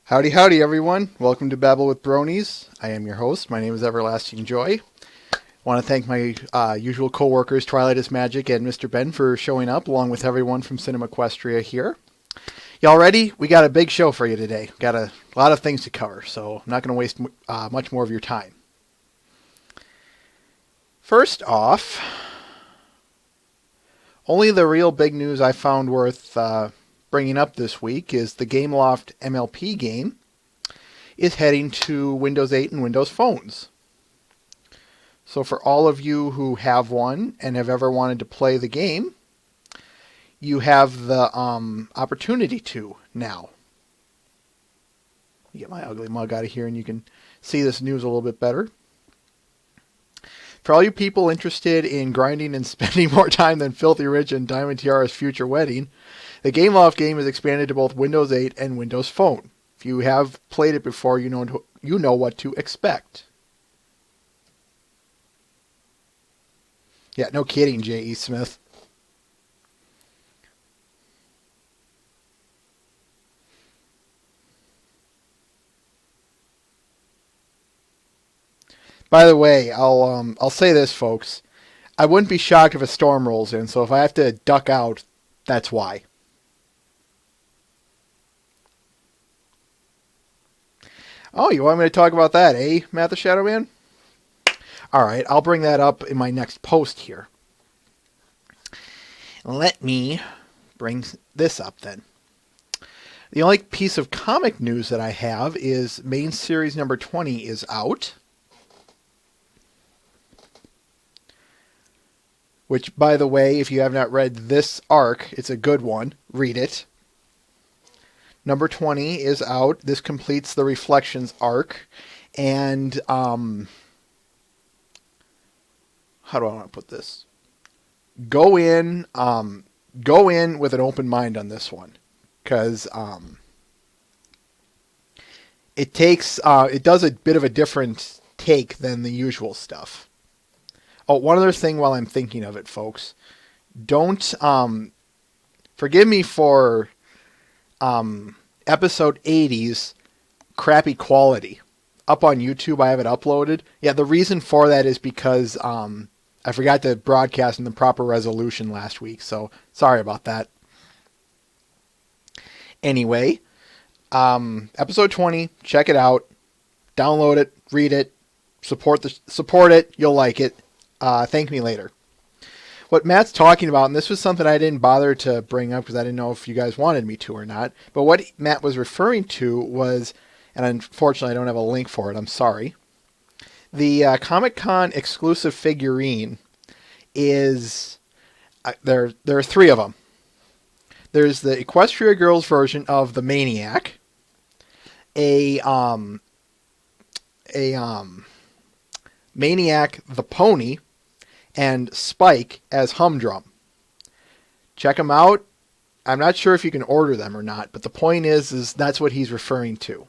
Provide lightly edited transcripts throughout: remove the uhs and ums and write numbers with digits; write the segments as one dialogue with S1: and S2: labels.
S1: Howdy, howdy, everyone. Welcome to Babble with Bronies. I am your host. My name is Everlasting Joy. I want to thank my usual co-workers, Twilight is Magic and Mr. Ben, for showing up, along with everyone from Cinema Equestria here. Y'all ready? We got a big show for you today. Got a lot of things to cover, so I'm not going to waste much more of your time. First off, only the real big news I found worth bringing up this week is the Gameloft MLP game is heading to Windows 8 and Windows phones. So for all of you who have one and have ever wanted to play the game, you have the opportunity to now. Get my ugly mug out of here and you can see this news a little bit better. For all you people interested in grinding and spending more time than Filthy Rich and Diamond Tiara's future wedding, the Gameloft game is expanded to both Windows 8 and Windows Phone. If you have played it before, you know what to expect. Yeah, no kidding, J.E. Smith. By the way, I'll say this, folks. I wouldn't be shocked if a storm rolls in, so if I have to duck out, that's why. Oh, you want me to talk about that, eh, Matt the Shadow Man? Alright, I'll bring that up in my next post here. Let me bring this up then. The only piece of comic news that I have is main series number 20 is out. Which, by the way, if you have not read this arc, it's a good one. Read it. Number 20 is out. This completes the Reflections arc. And, how do I want to put this? Go in with an open mind on this one. Because, it does a bit of a different take than the usual stuff. Oh, one other thing while I'm thinking of it, folks. Don't, forgive me for, episode 80's crappy quality. Up on YouTube, I have it uploaded. Yeah, the reason for that is because I forgot to broadcast in the proper resolution last week, so sorry about that. Anyway, episode 20, check it out, download it, read it, support it, you'll like it. Thank me later. What Matt's talking about, and this was something I didn't bother to bring up because I didn't know if you guys wanted me to or not, but what Matt was referring to was, and unfortunately I don't have a link for it, I'm sorry, the Comic-Con exclusive figurine is, there are three of them. There's the Equestria Girls version of the Maniac, a Maniac the Pony, and Spike as Humdrum. Check them out. I'm not sure if you can order them or not, but the point is that's what he's referring to.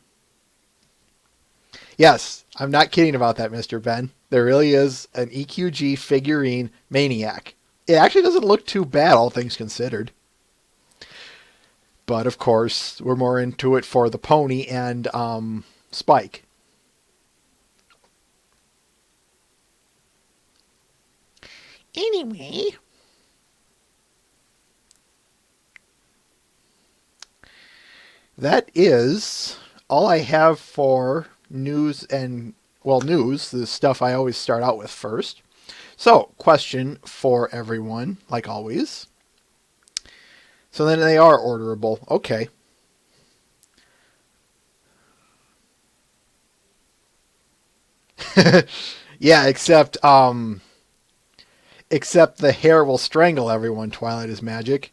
S1: Yes, I'm not kidding about that, Mr. Ben. There really is an EQG figurine Maniac. It actually doesn't look too bad, all things considered. But, of course, we're more into it for the Pony and Spike. Anyway, that is all I have for news and, well, news, the stuff I always start out with first. So, question for everyone, like always. So then they are orderable. Okay. Yeah, except the hair will strangle everyone, Twilight is Magic.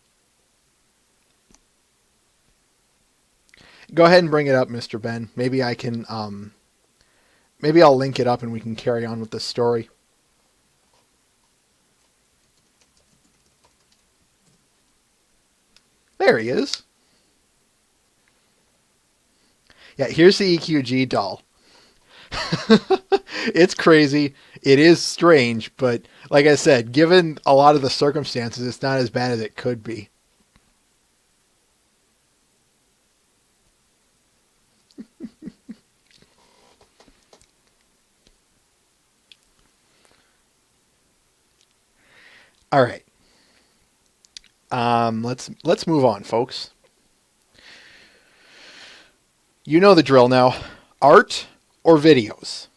S1: Go ahead and bring it up, Mr. Ben. Maybe I can, maybe I'll link it up and we can carry on with the story. There he is. Yeah, here's the EQG doll. It's crazy. It is strange, but like I said, given a lot of the circumstances, it's not as bad as it could be. All right. Let's move on, folks. You know the drill now. Art or videos?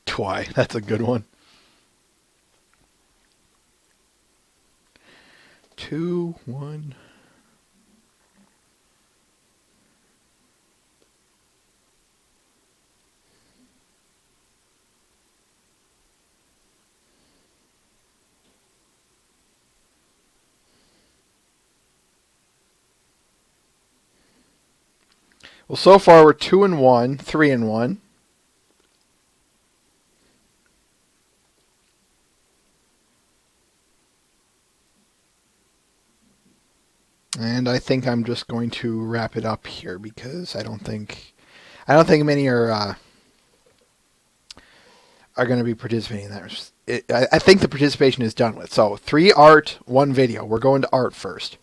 S1: Twy, that's a good one. 2-1. Well, so far we're 2-1, 3-1. And I think I'm just going to wrap it up here because I don't think many are going to be participating in that. I think the participation is done with. So 3 art, 1 video. We're going to art first.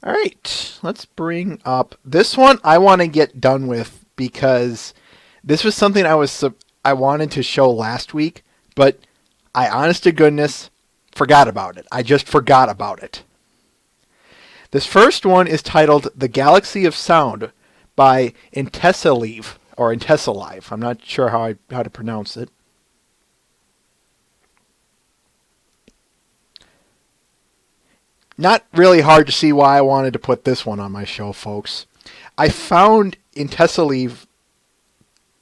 S1: All right, let's bring up this one. I want to get done with because this was something I wanted to show last week, but I honest to goodness forgot about it. I just forgot about it. This first one is titled "The Galaxy of Sound" by Intessalive or Intessalive. I'm not sure how to pronounce it. Not really hard to see why I wanted to put this one on my show, folks. I found Intessalive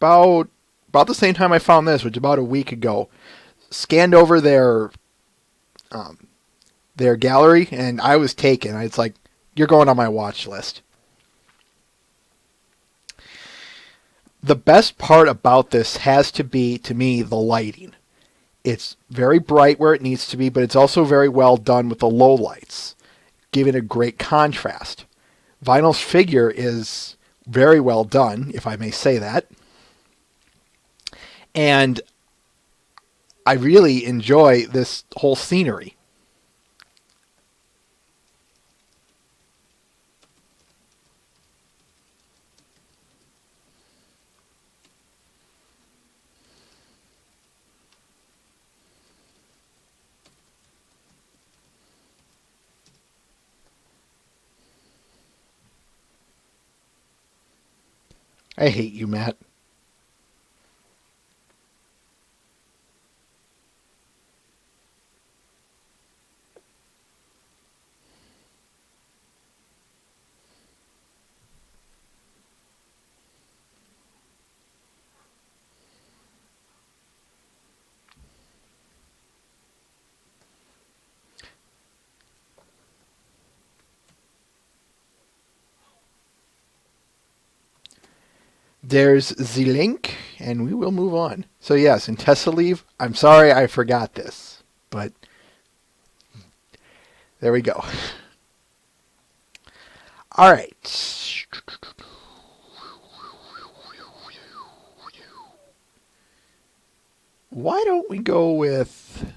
S1: about the same time I found this, which was about a week ago. Scanned over their gallery, and I was taken. It's like, you're going on my watch list. The best part about this has to be, to me, the lighting. It's very bright where it needs to be, but it's also very well done with the low lights, giving a great contrast. Vinyl's figure is very well done, if I may say that. And I really enjoy this whole scenery. I hate you, Matt. There's the link, and we will move on. So yes, in Intessalive, I'm sorry I forgot this, but there we go. All right. Why don't we go with...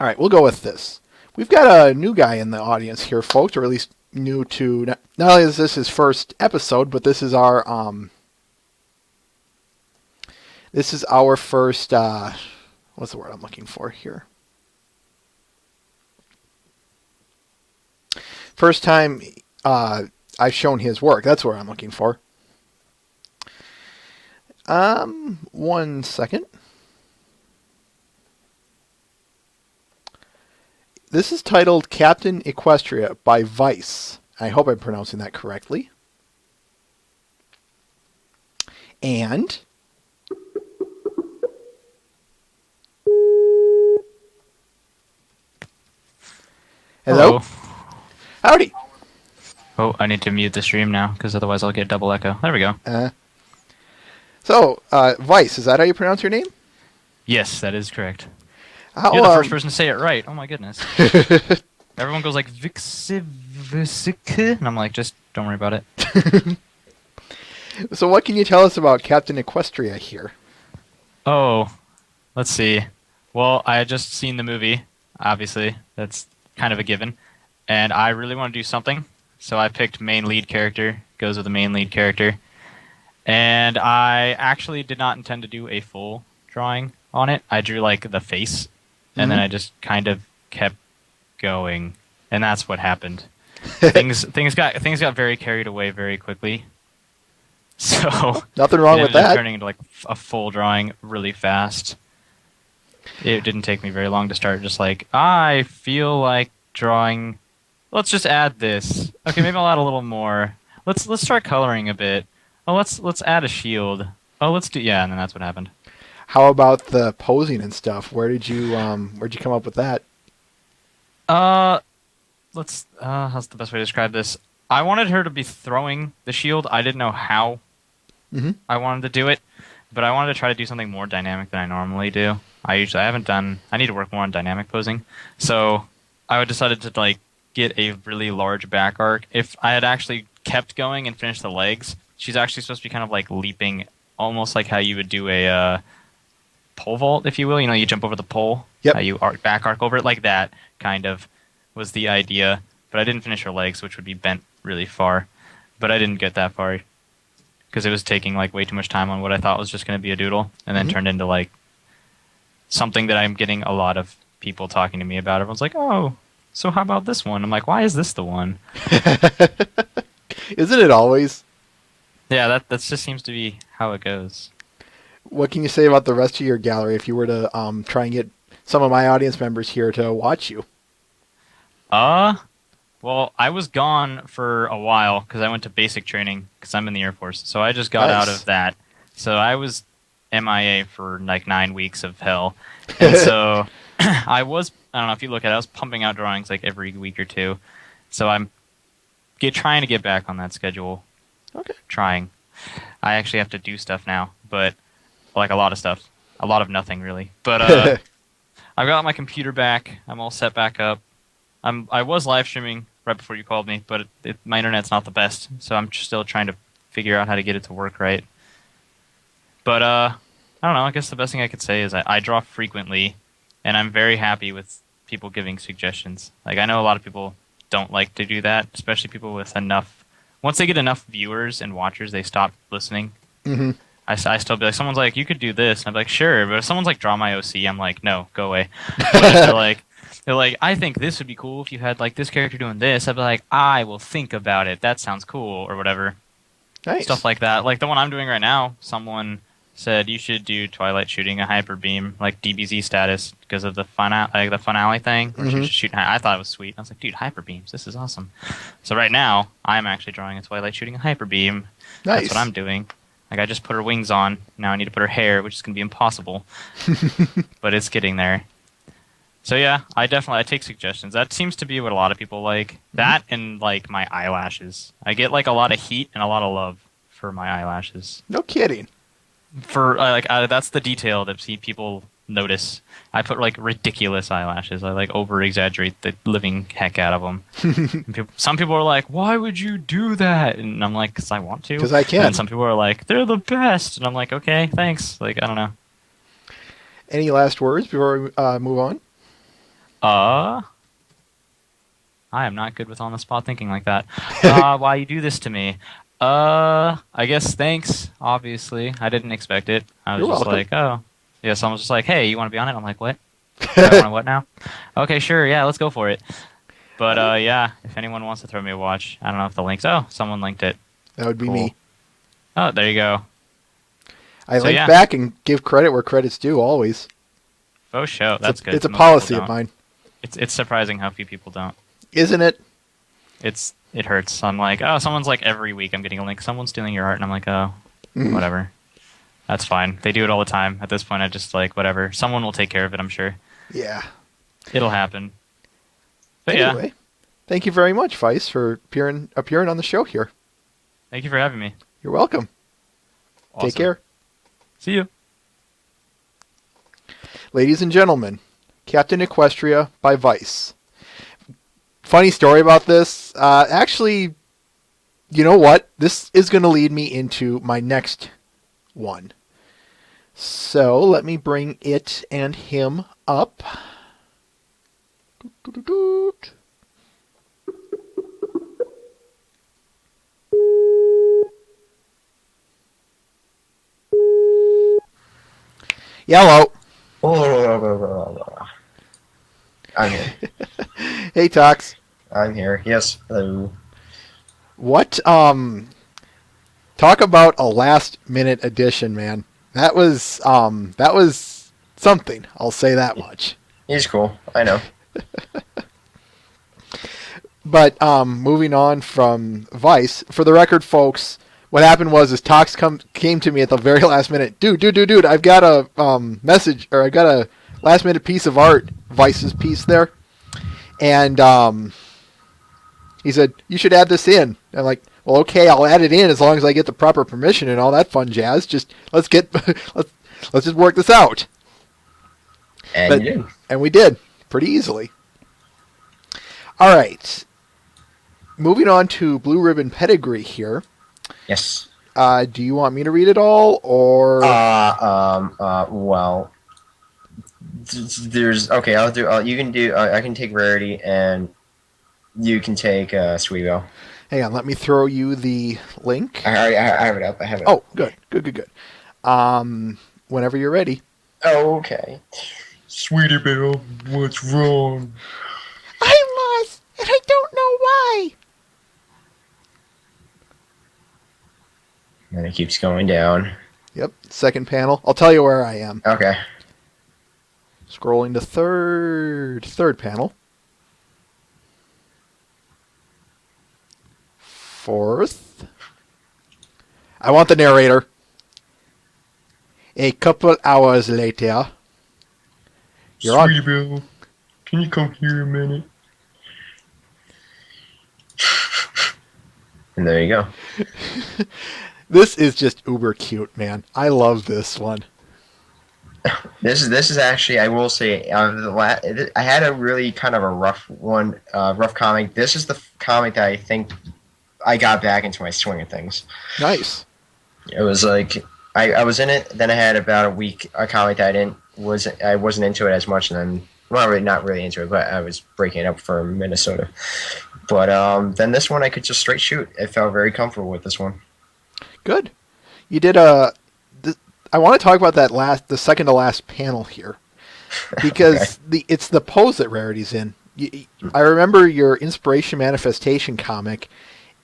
S1: All right, we'll go with this. We've got a new guy in the audience here, folks, or at least new to... Not only is this his first episode, but this is our first... what's the word I'm looking for here? First time I've shown his work. That's what I'm looking for. 1 second. This is titled Captain Equestria by Vice. I hope I'm pronouncing that correctly. And hello. Howdy.
S2: Oh, I need to mute the stream now, because otherwise I'll get double echo. There we go.
S1: So, Vice, is that how you pronounce your name?
S2: Yes, that is correct.
S1: You're
S2: the first person to say it right. Oh my goodness. Everyone goes like Vixivisic, and I'm like, just don't worry about it.
S1: So what can you tell us about Captain Equestria here?
S2: Oh, let's see. Well, I had just seen the movie, obviously. That's kind of a given. And I really want to do something. So I picked main lead character. Goes with the main lead character. And I actually did not intend to do a full drawing on it. I drew like the face, and then
S1: Hmm.
S2: I just kind of kept going. And that's what happened. Things got very carried away very quickly. So
S1: Nothing
S2: it
S1: wrong with
S2: ended up
S1: that.
S2: turning into like a full drawing really fast. It didn't take me very long to start just like, I feel like drawing. Let's just add this. Okay, maybe I'll add a little more. Let's start coloring a bit. Oh, let's add a shield. Oh, let's do yeah, and then that's what happened.
S1: How about the posing and stuff? Where'd you come up with that?
S2: Uh, let's how's the best way to describe this? I wanted her to be throwing the shield. I didn't know how
S1: Hmm.
S2: I wanted to do it, but I wanted to try to do something more dynamic than I normally do. I haven't done. I need to work more on dynamic posing. So I decided to like get a really large back arc. If I had actually kept going and finished the legs, she's actually supposed to be kind of like leaping, almost like how you would do a pole vault, if you will. You know, you jump over the pole.
S1: Yep.
S2: How you back arc over it, like that kind of was the idea. But I didn't finish her legs, which would be bent really far. But I didn't get that far because it was taking like way too much time on what I thought was just going to be a doodle, and then
S1: Mhm.
S2: turned into like something that I'm getting a lot of people talking to me about. Everyone's like, "Oh, so how about this one?" I'm like, "Why is this the one?"
S1: Isn't it always?
S2: Yeah, that just seems to be how it goes.
S1: What can you say about the rest of your gallery if you were to try and get some of my audience members here to watch you?
S2: Uh, well, I was gone for a while because I went to basic training because I'm in the Air Force. So I just got out
S1: Nice.
S2: of that. So I was MIA for like 9 weeks of hell. And so I don't know if you look at it, I was pumping out drawings like every week or two. So I'm trying to get back on that schedule.
S1: Okay.
S2: Trying. I actually have to do stuff now, but like a lot of stuff. A lot of nothing really. But I got my computer back. I'm all set back up. I was live streaming right before you called me, but my internet's not the best, so I'm still trying to figure out how to get it to work right. But I don't know. I guess the best thing I could say is I draw frequently, and I'm very happy with people giving suggestions. Like I know a lot of people don't like to do that, especially people with enough. Once they get enough viewers and watchers, they stop listening.
S1: Hmm.
S2: I still be like, someone's like, you could do this, and I'm like, sure. But if someone's like, draw my OC, I'm like, no, go away. But if they're like, I think this would be cool if you had like this character doing this, I'd be like, I will think about it. That sounds cool, or whatever.
S1: Nice.
S2: Stuff like that. Like the one I'm doing right now, someone said you should do Twilight shooting a hyper beam, like DBZ status, because of the finale thing. Where she
S1: Mhm.
S2: was shooting. I thought it was sweet. I was like, dude, hyper beams. This is awesome. So right now, I'm actually drawing a Twilight shooting a hyper beam.
S1: Nice.
S2: That's what I'm doing. Like I just put her wings on. Now I need to put her hair, which is gonna be impossible. But it's getting there. So yeah, I take suggestions. That seems to be what a lot of people like. That and like my eyelashes. I get like a lot of heat and a lot of love for my eyelashes.
S1: No kidding.
S2: For that's the detail that people notice. I put like ridiculous eyelashes. I like over exaggerate the living heck out of them. Some people are like, "Why would you do that?" And I'm like, "Cause I want to."
S1: 'Cause I can.
S2: And some people are like, "They're the best," and I'm like, "Okay, thanks." Like I don't know.
S1: Any last words before we move on?
S2: I am not good with on the spot thinking like that. Why you do this to me? I guess thanks. Obviously, I didn't expect it. I was
S1: You're
S2: just
S1: welcome.
S2: like, oh, yeah. Someone was just like, hey, you want to be on it? I'm like, what? I want to what now? Okay, sure. Yeah, let's go for it. But yeah, if anyone wants to throw me a watch, I don't know if the links. Oh, someone linked it.
S1: That would be
S2: Cool.
S1: me.
S2: Oh, there you go.
S1: I
S2: So,
S1: link
S2: yeah.
S1: back and give credit where credit's due always.
S2: Faux show. That's good.
S1: It's a
S2: Most
S1: policy
S2: people
S1: of
S2: don't.
S1: mine.
S2: It's surprising how few people don't.
S1: Isn't it?
S2: It hurts. I'm like, oh, someone's like every week I'm getting a link. Someone's stealing your art, and I'm like, oh,
S1: Mhm.
S2: whatever. That's fine. They do it all the time. At this point, I just like whatever. Someone will take care of it. I'm sure
S1: Yeah.
S2: it'll happen. But
S1: Anyway,
S2: yeah,
S1: thank you very much, Vice, for appearing on the show here.
S2: thank you for having me.
S1: You're welcome.
S2: Awesome.
S1: Take care.
S2: See you.
S1: Ladies and gentlemen, Captain Equestria by Vice. Funny story about this. Actually, You know what? This is going to lead me into my next one. So let me bring it and him up. Yellow.
S3: I'm here.
S1: Hey, Tox.
S3: I'm here. Yes. Hello.
S1: What? Talk about a last minute addition, man. That was something. I'll say that much.
S3: He's cool. I know.
S1: But moving on from Vice, for the record, folks, what happened was Tox came to me at the very last minute. Dude, I've got a message, or I've got a last minute piece of art, Vice's piece there, and he said you should add this in. And I'm like, well, okay, I'll add it in as long as I get the proper permission and all that fun jazz. Just let's just work this out.
S3: And you did.
S1: And we did pretty easily. All right. Moving on to Blue Ribbon Pedigree here.
S3: Yes.
S1: Do you want me to read it all, or?
S3: Well, there's okay. I'll do. You can do. I can take Rarity, and you can take Sweebo.
S1: Hang on, let me throw you the link.
S3: I have it up. I have it.
S1: Oh, good. Whenever you're ready.
S3: Oh, okay. Sweetie Belle, what's wrong?
S1: I'm lost, and I don't know why.
S3: And it keeps going down.
S1: Yep, second panel. I'll tell you where I am.
S3: Okay.
S1: Scrolling to third panel. Fourth. I want the narrator. A couple hours later. You're on.
S3: Sweetie Belle, can you come here a minute? And there you go.
S1: This is just uber cute, man. I love this one.
S3: This is actually, I will say, I had a really kind of a rough one, rough comic. This is the comic that I think I got back into my swing of things.
S1: Nice.
S3: It was like I was in it, then I had about a week a comic that I wasn't into it as much, and then not really into it, but I was breaking it up for Minnesota. But then this one I could just straight shoot. I felt very comfortable with this one.
S1: Good. You did I want to talk about the second to last panel here, because
S3: Okay.
S1: it's the pose that Rarity's in. I remember your Inspiration Manifestation comic,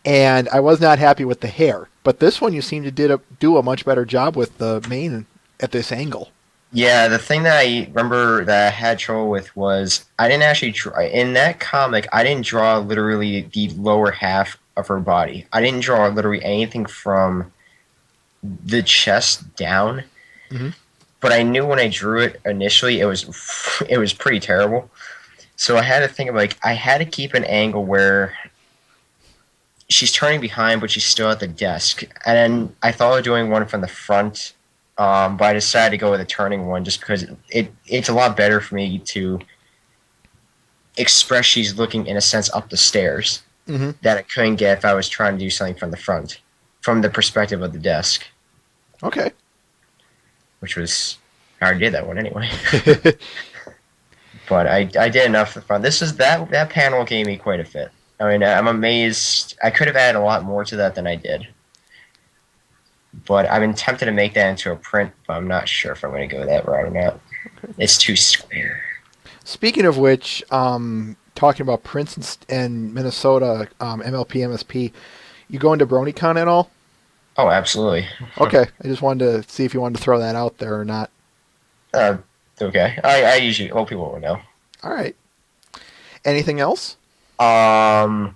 S1: and I was not happy with the hair. But this one, you seem to do a much better job with the mane at this angle.
S3: Yeah, the thing that I remember that I had trouble with was I didn't actually draw in that comic. I didn't draw literally the lower half of her body. I didn't draw literally anything from the chest down.
S1: Mm-hmm.
S3: But I knew when I drew it initially, it was pretty terrible. So I had to think of I had to keep an angle where she's turning behind, but she's still at the desk. And then I thought of doing one from the front. But I decided to go with a turning one just because it's a lot better for me to express she's looking, in a sense, up the stairs that I couldn't get if I was trying to do something from the front, from the perspective of the desk.
S1: Okay.
S3: Which was, I already did that one anyway. But I did enough for fun. That panel gave me quite a fit. I mean, I'm amazed. I could have added a lot more to that than I did. But I've been tempted to make that into a print, but I'm not sure if I'm going to go that route or not. Okay. It's too square.
S1: Speaking of which, talking about prints and Minnesota MLP, MSP, you going to BronyCon at all?
S3: Oh, absolutely.
S1: Okay, I just wanted to see if you wanted to throw that out there or not.
S3: Okay. I usually hope people will know.
S1: All right. Anything else?
S3: No,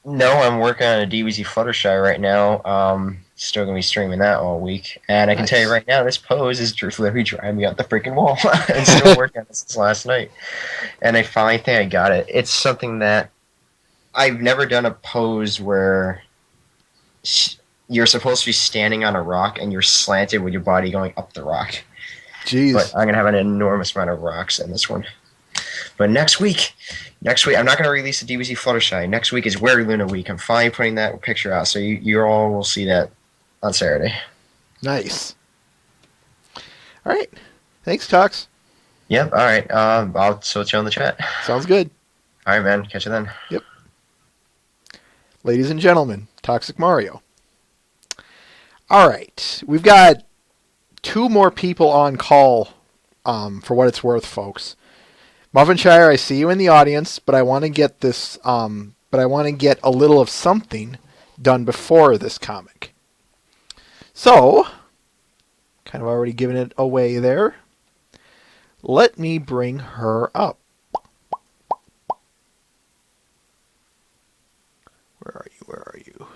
S3: I'm working on a DBZ Fluttershy right now. Still gonna be streaming that all week, and I can tell you right now, this pose is literally driving me up the freaking wall. I'm still working on this since last night, and I finally think I got it. It's something that I've never done a pose where you're supposed to be standing on a rock and you're slanted with your body going up the rock.
S1: Jeez.
S3: But I'm gonna have an enormous amount of rocks in this one. But next week, I'm not going to release the DBZ Fluttershy. Next week is Wary Luna week. I'm finally putting that picture out, so you all will see that on Saturday.
S1: Nice. All right. Thanks, Tux.
S3: Yep. All right. I'll switch you on the chat.
S1: Sounds good.
S3: All right, man. Catch you then.
S1: Yep. Ladies and gentlemen, Toxic Mario. All right. We've got 2 more people on call, for what it's worth, folks. Muffinshire, I see you in the audience, but I want to get this, but I want to get a little of something done before this comic. So, kind of already given it away there. Let me bring her up. Where are you? Where are you?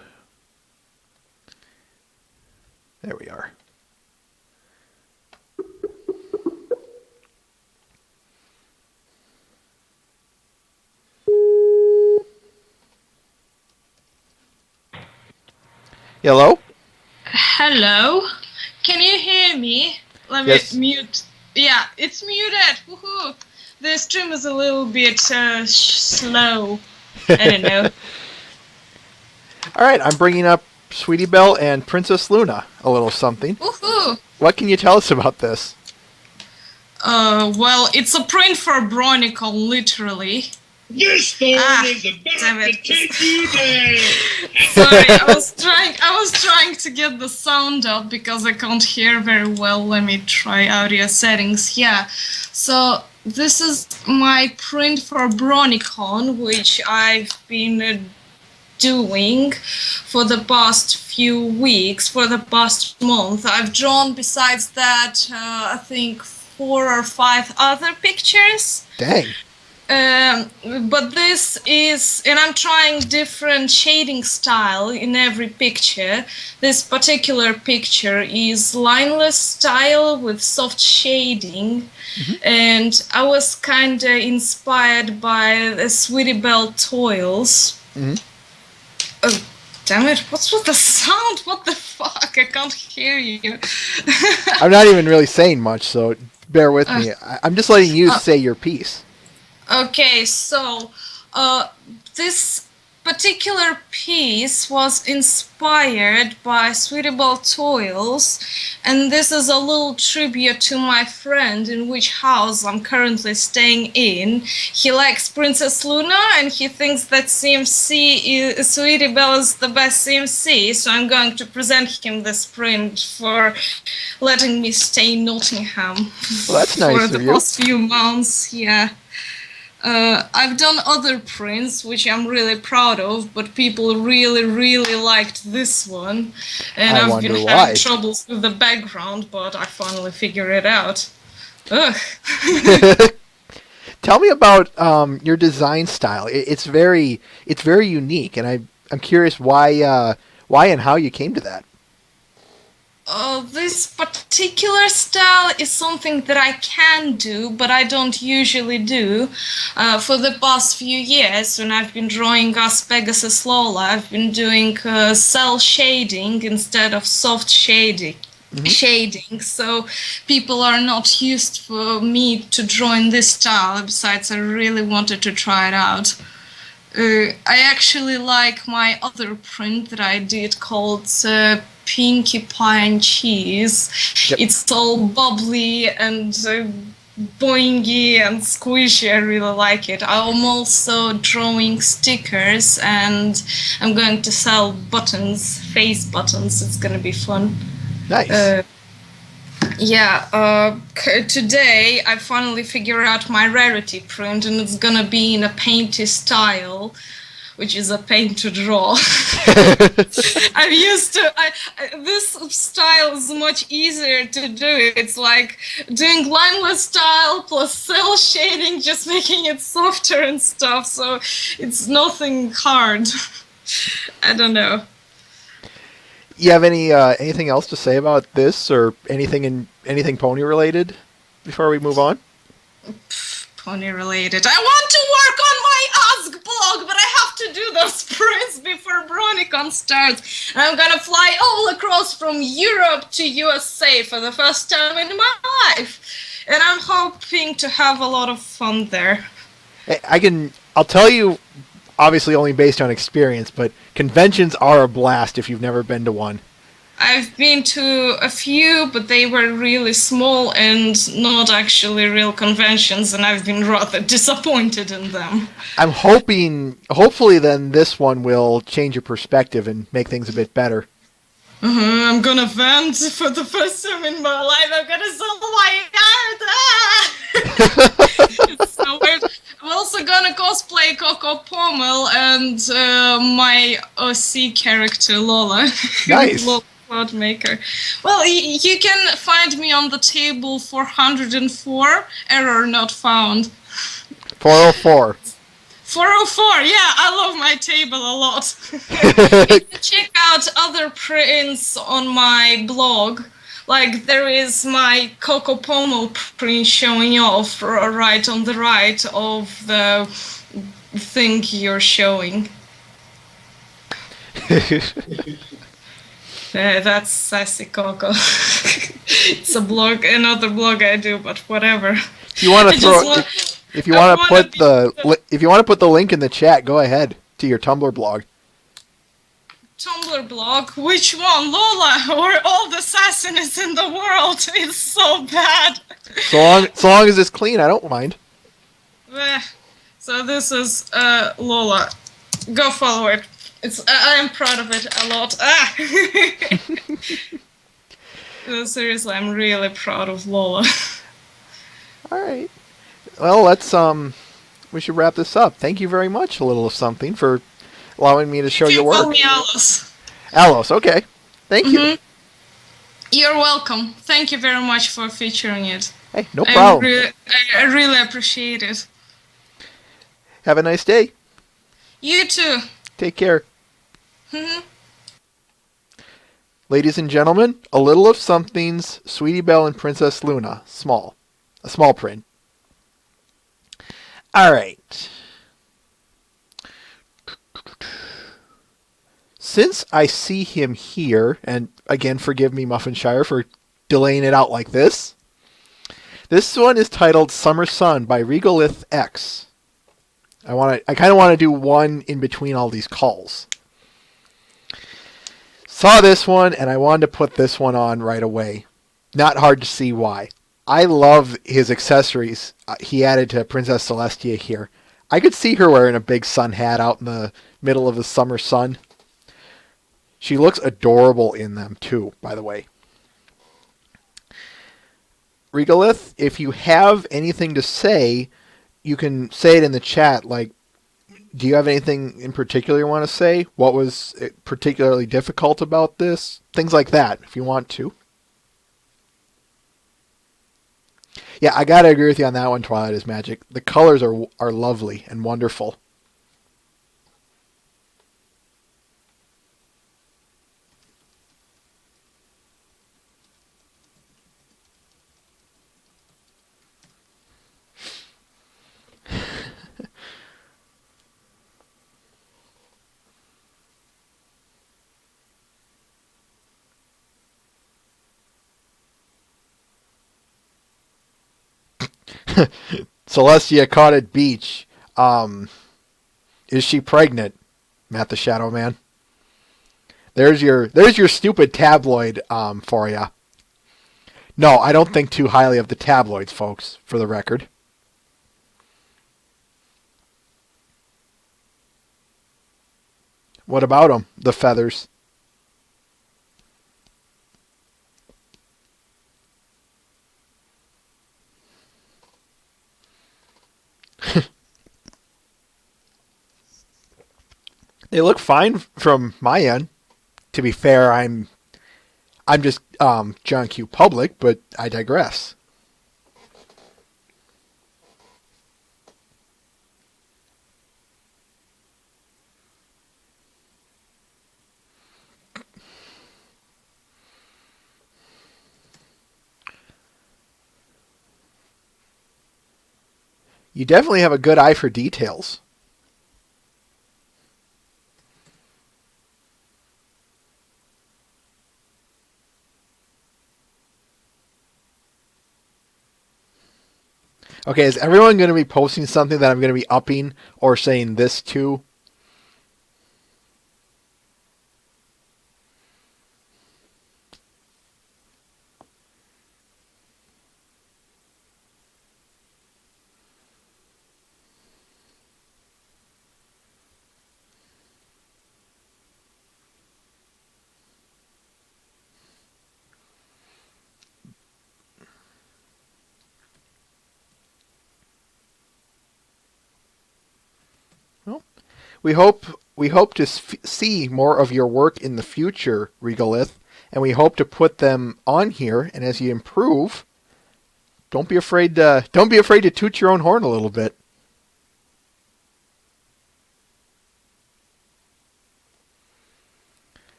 S1: There we are. Hello?
S4: Hello? Can you hear me? Let
S1: Yes.
S4: me mute. Yeah, it's muted. Woohoo! The stream is a little bit slow. I don't know.
S1: All right, I'm bringing up Sweetie Belle and Princess Luna, a little something.
S4: Woohoo!
S1: What can you tell us about this?
S4: Well, it's a print for Bronicon, literally.
S5: This storm is
S4: damn
S5: about
S4: it.
S5: to take you down.
S4: Sorry, I was trying to get the sound up because I can't hear very well. Let me try audio settings. Yeah. So this is my print for Bronicon, which I've been doing for the past few weeks, for the past month. I've drawn, besides that, I think 4 or 5 other pictures.
S1: Dang.
S4: But this is, and I'm trying different shading style in every picture. This particular picture is lineless style with soft shading. And I was kind of inspired by the Sweetie Belle Toils. Oh, damn it, what's with the sound? What the fuck? I can't hear you.
S1: I'm not even really saying much, so bear with me. I'm just letting you say your piece.
S4: Okay, so this particular piece was inspired by Sweetie Belle Toils, and this is a little tribute to my friend in which house I'm currently staying in. He likes Princess Luna, and he thinks that CMC Sweetie Belle is the best CMC, so I'm going to present him this print for letting me stay in Nottingham
S1: Well, that's nice
S4: for
S1: of
S4: the
S1: you.
S4: past few months, yeah. I've done other prints, which I'm really proud of, but people really, really liked this one. And
S1: I
S4: I've
S1: wonder
S4: been
S1: why.
S4: having troubles with the background, but I finally figured it out. Ugh.
S1: Tell me about your design style. It's very unique, and I'm curious why and how you came to that.
S4: This particular style is something that I can do, but I don't usually do. For the past few years, when I've been drawing as Pegasus Lola, I've been doing cell shading instead of soft shading. So people are not used for me to draw in this style. Besides, I really wanted to try it out. I actually like my other print that I did called Pinkie Pie and Cheese.
S1: Yep.
S4: It's all bubbly and boingy and squishy. I really like it. I'm also drawing stickers, and I'm going to sell buttons, face buttons. It's gonna be fun.
S1: Nice.
S4: Today I finally figured out my rarity print, and it's gonna be in a painty style, which is a pain to draw. I'm used to this style is much easier to do. It's like doing lineless style plus cell shading, just making it softer and stuff. So it's nothing hard. I don't know.
S1: You have anything else to say about this, or anything pony related before we move on?
S4: Pony related. I want to work on my Ask blog, but I have to do those prints before Bronicon starts. And I'm gonna fly all across from Europe to USA for the first time in my life. And I'm hoping to have a lot of fun there.
S1: I'll tell you, obviously only based on experience, but conventions are a blast if you've never been to one.
S4: I've been to a few, but they were really small and not actually real conventions, and I've been rather disappointed in them.
S1: I'm hopefully then this one will change your perspective and make things a bit better.
S4: I'm gonna vent for the first time in my life. I'm gonna sell my art. It's so weird. I'm also gonna cosplay Coco Pommel and my OC character Lola.
S1: Nice.
S4: Lola Cloudmaker. Well, you can find me on the table 404. Error not found.
S1: 404.
S4: 404, yeah, I love my table a lot. You can check out other prints on my blog. Like, there is my Coco Pommel print showing off right on the right of the thing you're showing. That's Sassy Coco. It's a blog, another blog I do, but whatever.
S1: If you want to if you want to put the link in the chat, go ahead to your Tumblr blog.
S4: Tumblr blog? Which one? Lola or all the Sassiness in the world? It's so bad.
S1: So long as it's clean, I don't mind.
S4: So this is Lola. Go follow it. I am proud of it a lot. No, seriously, I'm really proud of Lola.
S1: All right. Well, we should wrap this up. Thank you very much, A Little of Something, for allowing me to show your work.
S4: Call me Alice.
S1: Alice, okay. Thank you.
S4: You're welcome. Thank you very much for featuring it.
S1: Hey, no problem.
S4: I really appreciate it.
S1: Have a nice day.
S4: You too.
S1: Take care. Ladies and gentlemen, A Little of Something's Sweetie Belle and Princess Luna. A small print. All right. Since I see him here, and again, forgive me, Muffinshire, for delaying it out like this. This one is titled Summer Sun by Regolith X. I kind of want to do one in between all these calls. Saw this one, and I wanted to put this one on right away. Not hard to see why. I love his accessories he added to Princess Celestia here. I could see her wearing a big sun hat out in the middle of the summer sun. She looks adorable in them, too, by the way. Regolith, if you have anything to say, you can say it in the chat. Like, do you have anything in particular you want to say? What was particularly difficult about this? Things like that, if you want to. Yeah, I gotta agree with you on that one, Twilight is Magic. The colors are lovely and wonderful. Celestia caught at beach. Is she pregnant? Matt the Shadow Man. There's your stupid tabloid for ya. No, I don't think too highly of the tabloids, folks, for the record. What about them? The feathers. They look fine from my end. To be fair, I'm just John Q. Public, but I digress. You definitely have a good eye for details. Okay, is everyone going to be posting something that I'm going to be upping or saying this to? Well, we hope to see more of your work in the future, Regalith, and we hope to put them on here. And as you improve, don't be afraid to toot your own horn a little bit.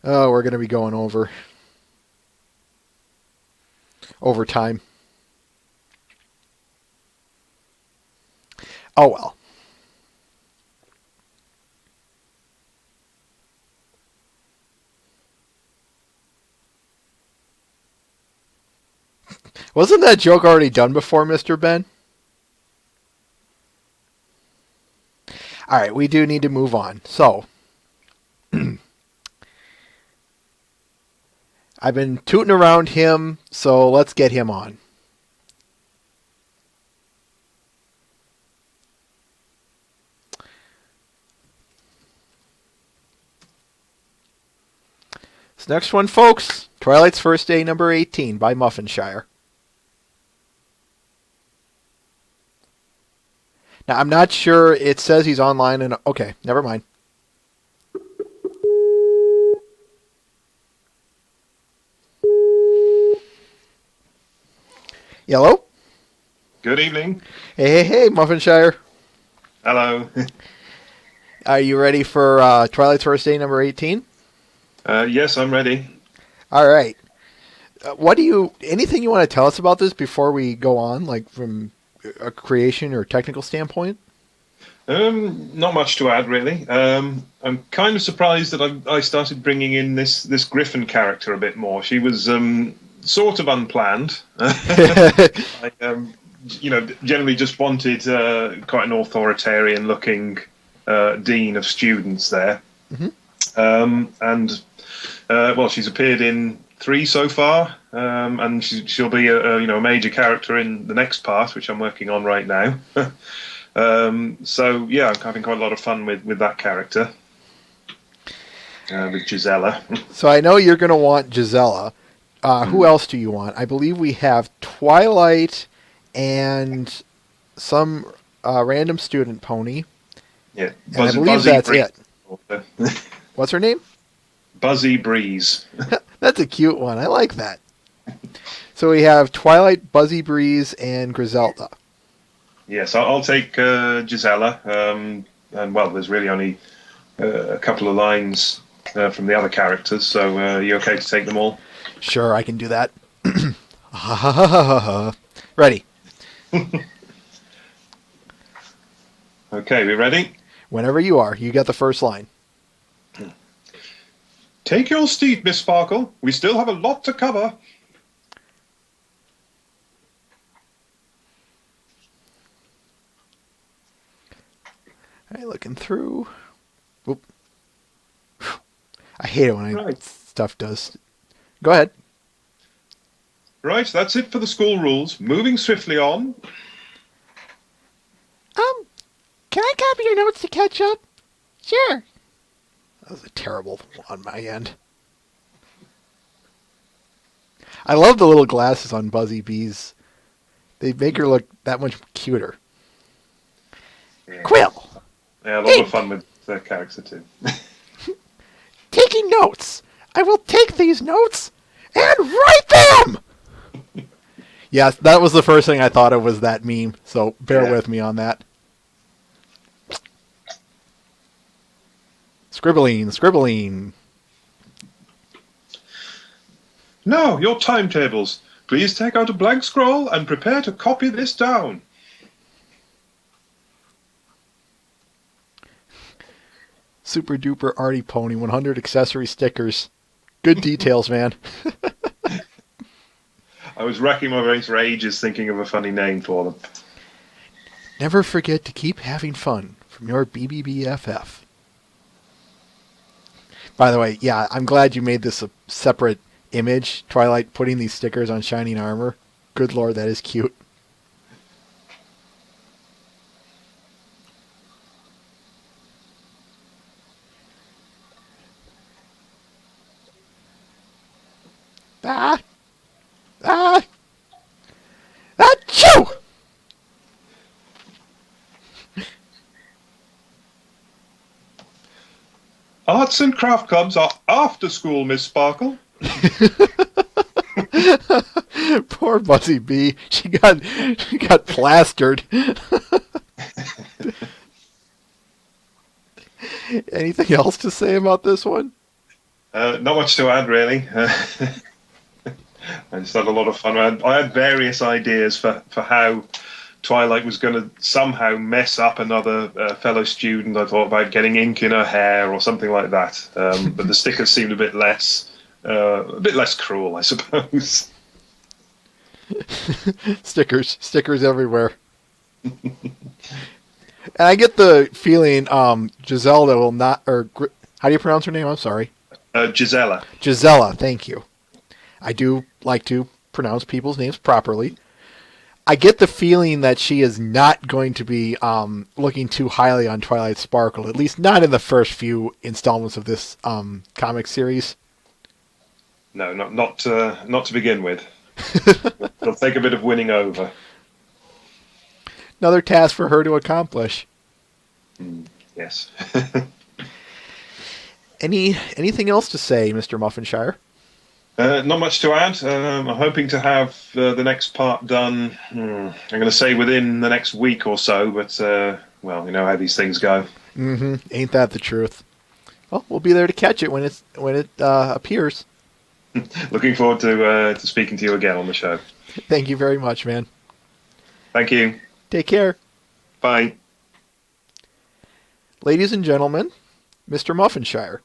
S1: Oh, we're going to be going over time. Oh well. Wasn't that joke already done before, Mr. Ben? All right, we do need to move on. So, I've been tooting around him, so let's get him on. This next one, folks, Twilight's First Day, number 18, by Muffinshire. Now, I'm not sure. It says he's online, and okay, never mind. Hello?
S6: Good evening.
S1: Hey, Muffinshire.
S6: Hello.
S1: Are you ready for Twilight's First Day, number 18?
S6: Yes, I'm ready.
S1: All right. Anything you want to tell us about this before we go on, like from a creation or technical standpoint?
S6: Not much to add, really. I'm kind of surprised that I started bringing in this Griffin character a bit more. She was sort of unplanned. I, generally just wanted quite an authoritarian-looking dean of students there.
S1: Mm-hmm.
S6: She's appeared in 3 so far, and she'll be a major character in the next part, which I'm working on right now. I'm having quite a lot of fun with that character, with Gisela.
S1: So I know you're going to want Gisela. Who else do you want? I believe we have Twilight and some random student pony.
S6: Yeah,
S1: And I believe that's
S6: Breeze.
S1: it. What's her name?
S6: Buzzy Breeze.
S1: That's a cute one. I like that. So we have Twilight, Buzzy Breeze, and Griselda.
S6: Yes, I'll take Gisela. There's really only a couple of lines from the other characters, so are you okay to take them all?
S1: Sure, I can do that. Ready.
S6: Okay, we ready?
S1: Whenever you are. You got the first line.
S6: Take your seat, Miss Sparkle. We still have a lot to cover.
S1: All right, looking through. Oop. I hate it when stuff does. Go ahead.
S6: Right, that's it for the school rules. Moving swiftly on.
S1: Can I copy your notes to catch up? Sure. That was a terrible on my end. I love the little glasses on Buzzy Bees. They make her look that much cuter.
S6: Yeah.
S1: Quill!
S6: Yeah, a lot of fun with the character too.
S1: Taking notes! I will take these notes and write them! Yes, that was the first thing I thought of was that meme, so bear with me on that. Scribbling.
S6: Now, your timetables. Please take out a blank scroll and prepare to copy this down.
S1: Super duper arty pony, 100 accessory stickers. Good details, man.
S6: I was racking my brains for ages thinking of a funny name for them.
S1: Never forget to keep having fun from your BBBFF. By the way, yeah, I'm glad you made this a separate image. Twilight putting these stickers on Shining Armor. Good lord, that is cute. Ah! Ah! Achoo!
S6: Arts and craft clubs are after school, Miss Sparkle.
S1: Poor Buzzy Bee. She got plastered. Anything else to say about this one?
S6: Not much to add, really. I just had a lot of fun. I had various ideas for how Twilight was going to somehow mess up another fellow student. I thought about getting ink in her hair or something like that. But the stickers seemed a bit less cruel, I suppose.
S1: Stickers everywhere. And I get the feeling Giselda will not, or how do you pronounce her name? I'm sorry.
S6: Gisela.
S1: Gisela, thank you. I do like to pronounce people's names properly. I get the feeling that she is not going to be looking too highly on Twilight Sparkle, at least not in the first few installments of this comic series.
S6: No, not to begin with. It'll take a bit of winning over.
S1: Another task for her to accomplish.
S6: Yes.
S1: Anything else to say, Mr. Muffinshire?
S6: Not much to add. I'm hoping to have the next part done. I'm going to say within the next week or so, but well, you know how these things go.
S1: Mm-hmm. Ain't that the truth? Well, we'll be there to catch it when it appears.
S6: Looking forward to speaking to you again on the show.
S1: Thank you very much, man.
S6: Thank you.
S1: Take care.
S6: Bye.
S1: Ladies and gentlemen, Mr. Muffinshire.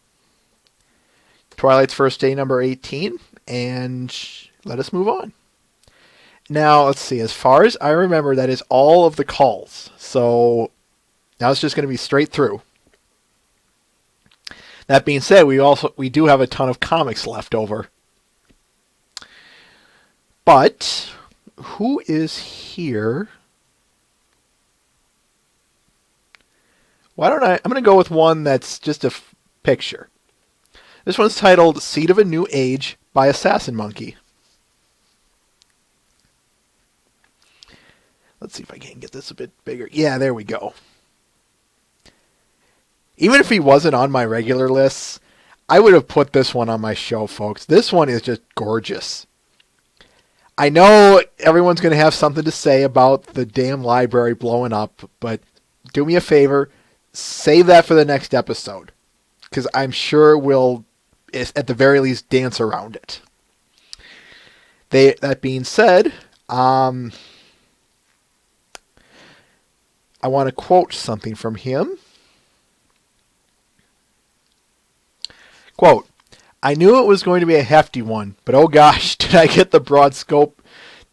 S1: Twilight's first day number 18, and let us move on. Now, let's see. As far as I remember, that is all of the calls. So now it's just going to be straight through. That being said, we do have a ton of comics left over. But who is here? I'm going to go with one that's just a picture. This one's titled Seed of a New Age by Assassin Monkey. Let's see if I can get this a bit bigger. Yeah, there we go. Even if he wasn't on my regular lists, I would have put this one on my show, folks. This one is just gorgeous. I know everyone's going to have something to say about the damn library blowing up, but do me a favor, save that for the next episode, because I'm sure we'll, at the very least, dance around it. That being said, I want to quote something from him. Quote, I knew it was going to be a hefty one, but oh gosh, did I get the broad scope?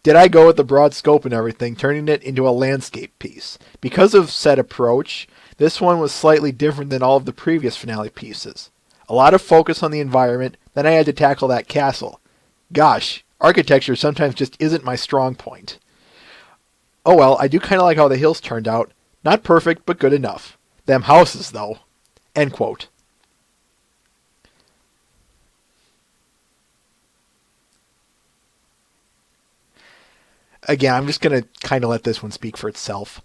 S1: Did I go with the broad scope and everything, turning it into a landscape piece? Because of said approach, this one was slightly different than all of the previous finale pieces. A lot of focus on the environment, then I had to tackle that castle. Gosh, architecture sometimes just isn't my strong point. Oh well, I do kind of like how the hills turned out. Not perfect, but good enough. Them houses, though. End quote. Again, I'm just going to kind of let this one speak for itself.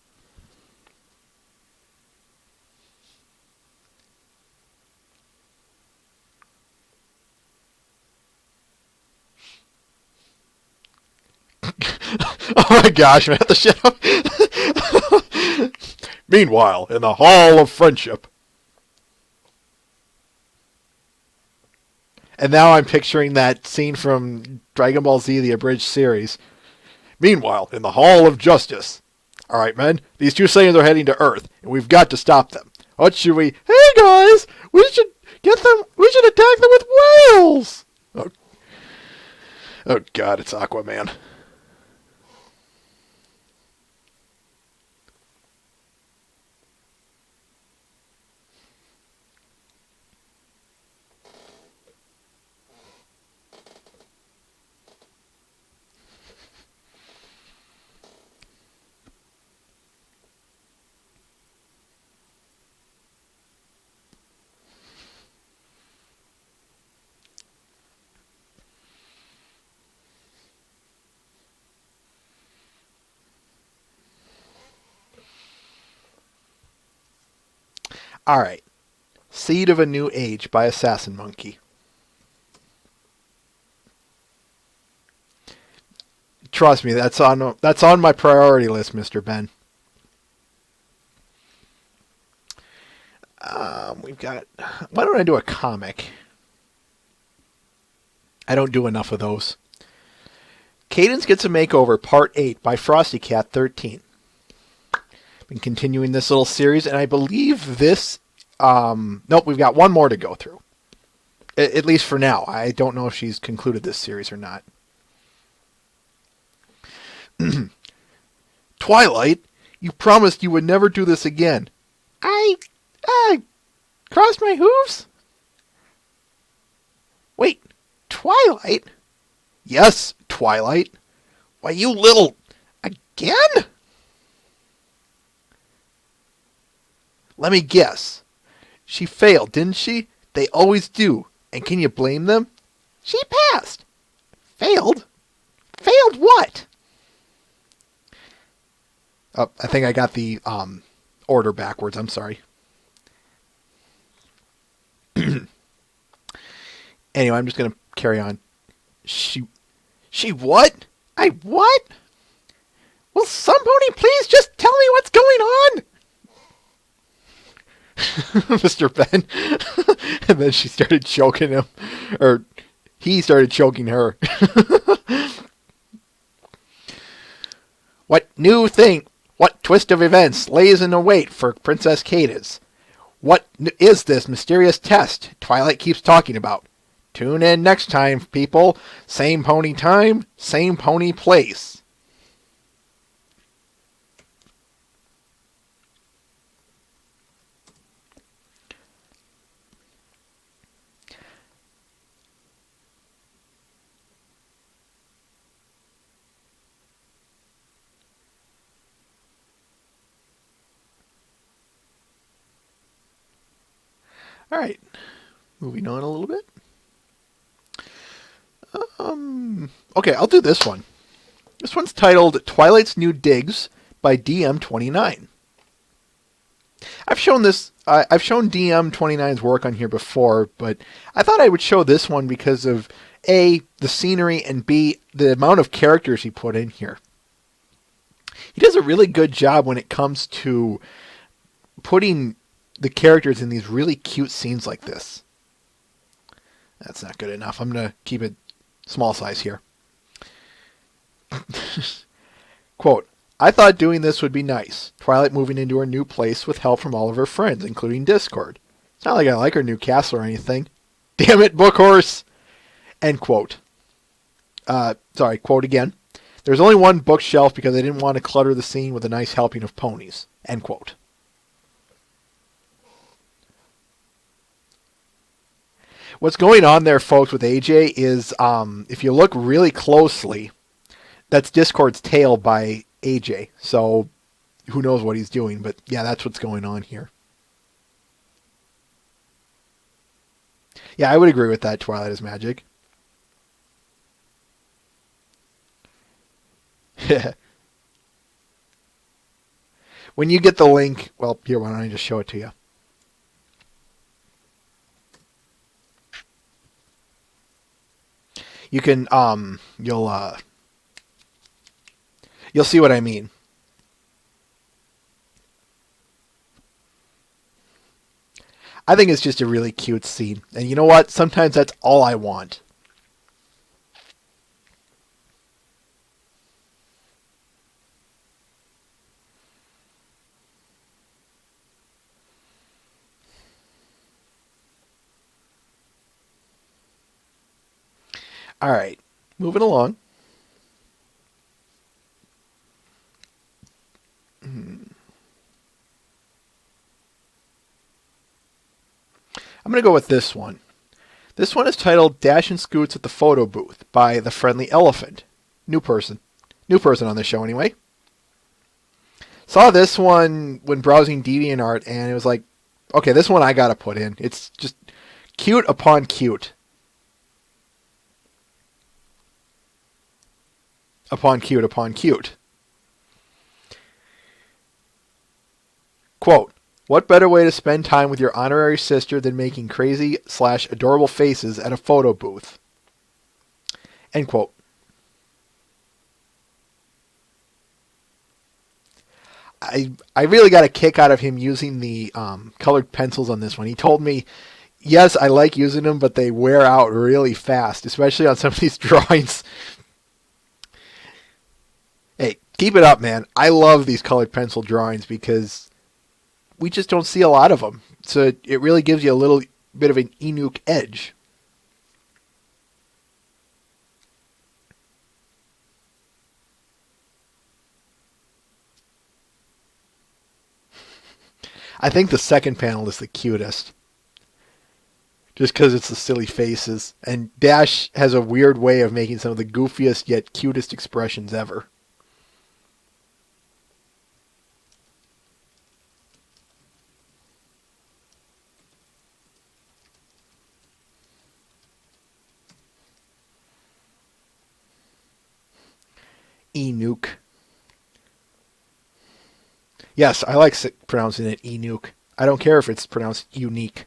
S1: Oh my gosh, man, the shit up. Meanwhile, in the Hall of Friendship. And now I'm picturing that scene from Dragon Ball Z, the abridged series. Meanwhile, in the Hall of Justice. Alright, men, these two Saiyans are heading to Earth, and we've got to stop them. What should we... Hey, guys! We should attack them with whales! Oh God, it's Aquaman. All right. Seed of a New Age by Assassin Monkey. Trust me, that's on my priority list, Mr. Ben. We've got. Why don't I do a comic? I don't do enough of those. Cadence Gets a Makeover, Part 8 by FrostyCat13. Been continuing this little series, and I believe this. Nope, we've got one more to go through. At least for now. I don't know if she's concluded this series or not. Twilight, you promised you would never do this again. I crossed my hooves? Wait, Twilight? Yes, Twilight. Why, you little... Again? Let me guess. She failed, didn't she? They always do. And can you blame them? She passed. Failed? Failed what? Oh, I think I got the order backwards. I'm sorry. Anyway, I'm just going to carry on. She what? I what? Will somebody please just tell me what's going on? Mr. Ben. And then she started choking him. Or he started choking her. What new thing? What twist of events lays in wait for Princess Cadence? What is this mysterious test Twilight keeps talking about? Tune in next time, people. Same pony time, same pony place. All right, moving on a little bit. Okay, I'll do this one. This one's titled Twilight's New Digs by DM29. I've shown DM29's work on here before, but I thought I would show this one because of A, the scenery, and B, the amount of characters he put in here. He does a really good job when it comes to putting the characters in these really cute scenes like this. That's not good enough. I'm going to keep it small size here. Quote, I thought doing this would be nice. Twilight moving into her new place with help from all of her friends, including Discord. It's not like I like her new castle or anything. Damn it, Bookhorse! End quote. Quote again. There's only one bookshelf because I didn't want to clutter the scene with a nice helping of ponies. End quote. What's going on there, folks, with AJ is, if you look really closely, that's Discord's tail by AJ. So, who knows what he's doing, but yeah, that's what's going on here. Yeah, I would agree with that, Twilight is Magic. When you get the link, well, here, why don't I just show it to you? You can, you'll see what I mean. I think it's just a really cute scene. And you know what? Sometimes that's all I want. All right, moving along. I'm going to go with this one. This one is titled Dash and Scoots at the Photo Booth by The Friendly Elephant. New person on the show anyway. Saw this one when browsing DeviantArt and it was like, okay, this one I got to put in. It's just cute upon cute. Upon cute. Quote, What better way to spend time with your honorary sister than making crazy/adorable faces at a photo booth? End quote. I really got a kick out of him using the colored pencils on this one. He told me, yes, I like using them, but they wear out really fast, especially on some of these drawings. Hey, keep it up, man. I love these colored pencil drawings because we just don't see a lot of them. So it really gives you a little bit of an Enoch edge. I think the second panel is the cutest. Just because it's the silly faces. And Dash has a weird way of making some of the goofiest yet cutest expressions ever. Enoch. Yes, I like pronouncing it Enoch. I don't care if it's pronounced unique.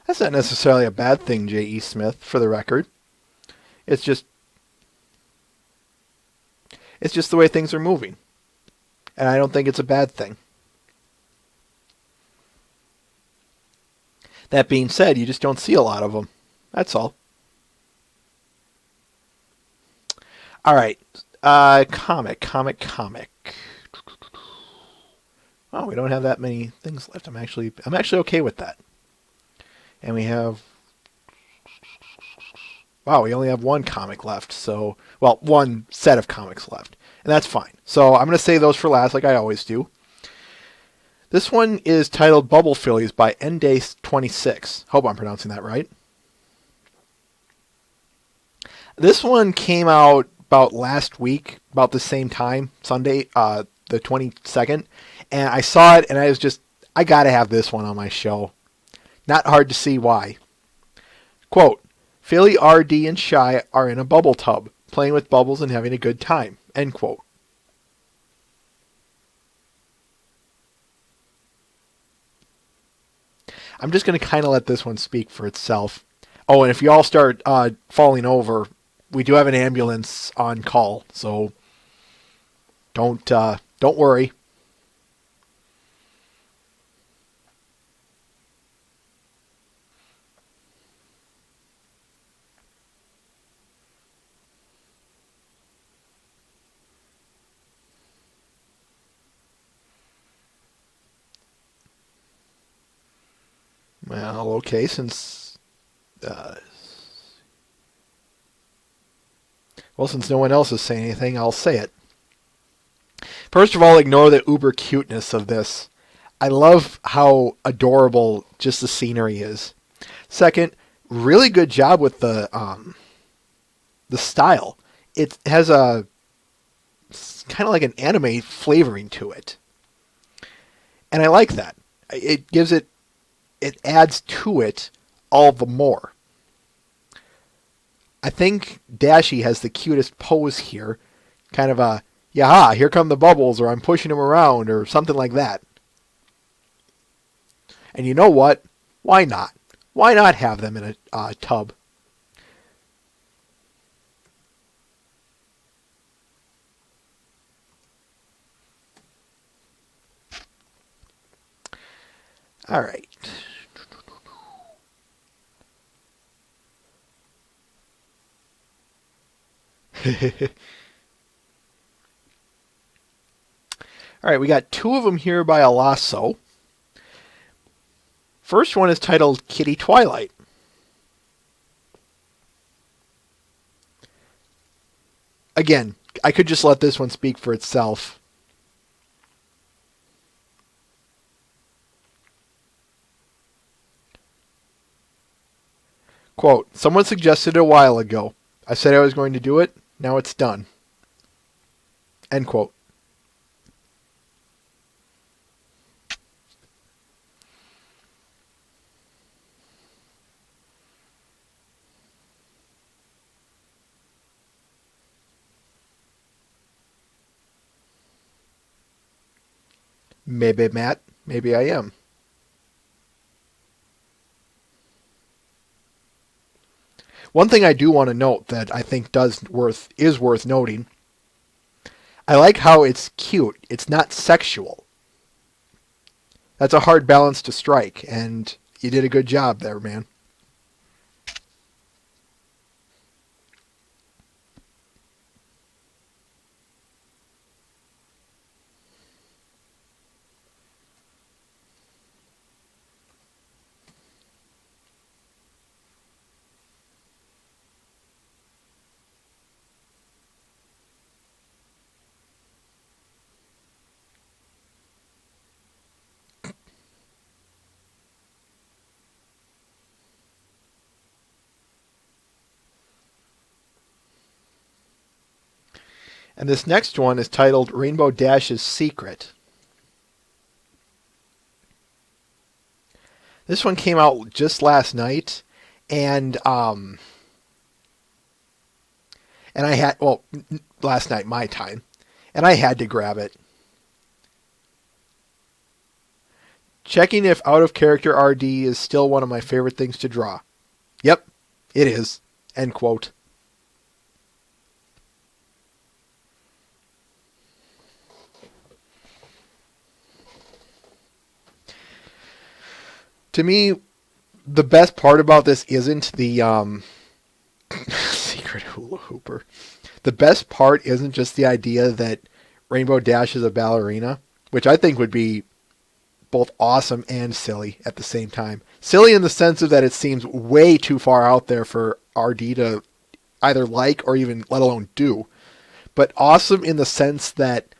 S1: That's not necessarily a bad thing, J.E. Smith, for the record. It's just the way things are moving. And I don't think it's a bad thing. That being said, you just don't see a lot of them. That's all. All right. Comic. Oh, we don't have that many things left. I'm actually okay with that. And we have... Wow, we only have one comic left. So, well, one set of comics left. And that's fine. So I'm going to save those for last like I always do. This one is titled Bubble Fillies by Nday26. Hope I'm pronouncing that right. This one came out about last week, about the same time, Sunday, the 22nd. And I saw it and I got to have this one on my show. Not hard to see why. Quote, Philly, RD, and Shy are in a bubble tub, playing with bubbles and having a good time. End quote. I'm just going to kind of let this one speak for itself. Oh, and if you all start falling over, we do have an ambulance on call, so don't worry. Well, okay, since no one else is saying anything, I'll say it. First of all, ignore the uber cuteness of this. I love how adorable just the scenery is. Second, really good job with the style. It has a kind of like an anime flavoring to it. And I like that. It adds to it all the more. I think Dashy has the cutest pose here. Kind of a, yaha, here come the bubbles, or I'm pushing him around, or something like that. And you know what? Why not? Why not have them in a tub? All right. All right, we got two of them here by Alasso. First one is titled Kitty Twilight. Again, I could just let this one speak for itself. Quote, someone suggested it a while ago. I said I was going to do it. Now it's done. End quote. Maybe, Matt. Maybe I am. One thing I do want to note that I think is worth noting. I like how it's cute. It's not sexual. That's a hard balance to strike, and you did a good job there, man. And this next one is titled Rainbow Dash's Secret. This one came out just last night, and I had, last night my time, and I had to grab it. Checking if out of character RD is still one of my favorite things to draw. Yep, it is. End quote. To me, the best part about this isn't the secret hula hooper. The best part isn't just the idea that Rainbow Dash is a ballerina, which I think would be both awesome and silly at the same time. Silly in the sense of that it seems way too far out there for RD to either like or even let alone do. But awesome in the sense that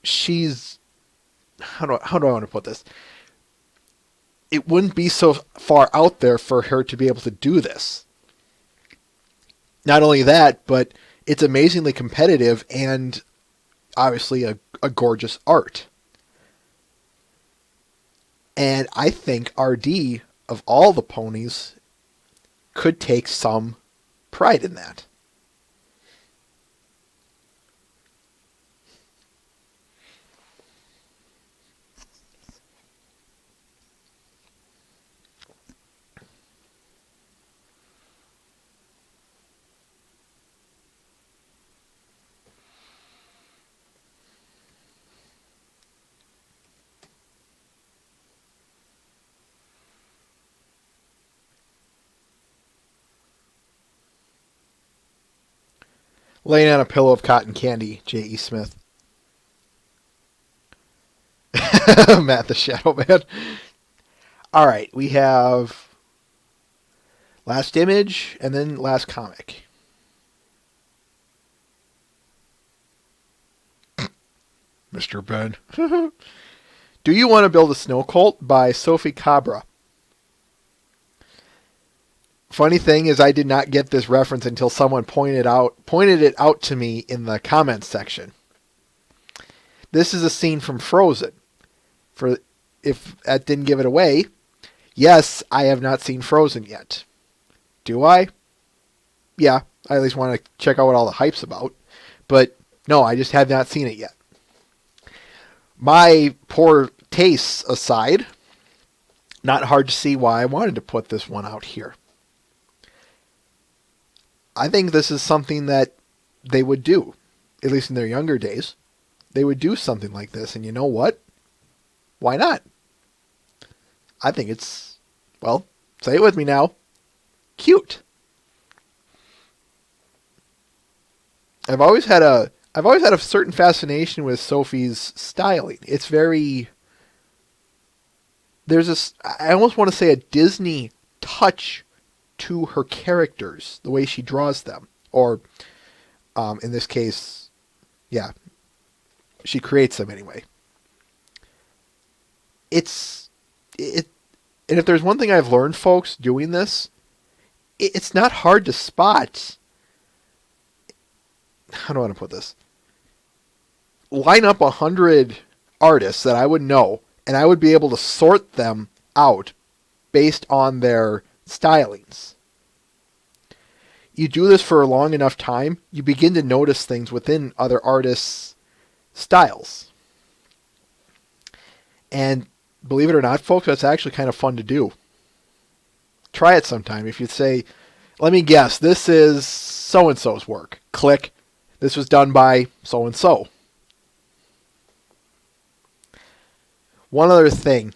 S1: she's... How do I want to put this? It wouldn't be so far out there for her to be able to do this. Not only that, but it's amazingly competitive and obviously a gorgeous art. And I think RD, of all the ponies, could take some pride in that. Laying on a pillow of cotton candy, J.E. Smith. Matt the Shadow Man. All right, we have last image and then last comic. Mr. Ben. Do You Want to Build a Snow Cult by Sophie Cabra. Funny thing is I did not get this reference until someone pointed it out to me in the comments section. This is a scene from Frozen. For if that didn't give it away, yes, I have not seen Frozen yet. Do I? Yeah, I at least want to check out what all the hype's about. But no, I just have not seen it yet. My poor tastes aside, not hard to see why I wanted to put this one out here. I think this is something that they would do, at least in their younger days. They would do something like this, and you know what? Why not? I think it's, well, say it with me now, cute. I've always had a certain fascination with Sophie's styling. It's very, I almost want to say a Disney touch to her characters, the way she draws them. Or, in this case, yeah, she creates them anyway. And if there's one thing I've learned, folks, doing this, it's not hard to spot how do I want to put this? Line up 100 artists that I would know, and I would be able to sort them out based on their stylings. You do this for a long enough time, you begin to notice things within other artists' styles. And believe it or not, folks, that's actually kind of fun to do. Try it sometime. If you say, let me guess, this is so-and-so's work. Click. This was done by so-and-so. One other thing.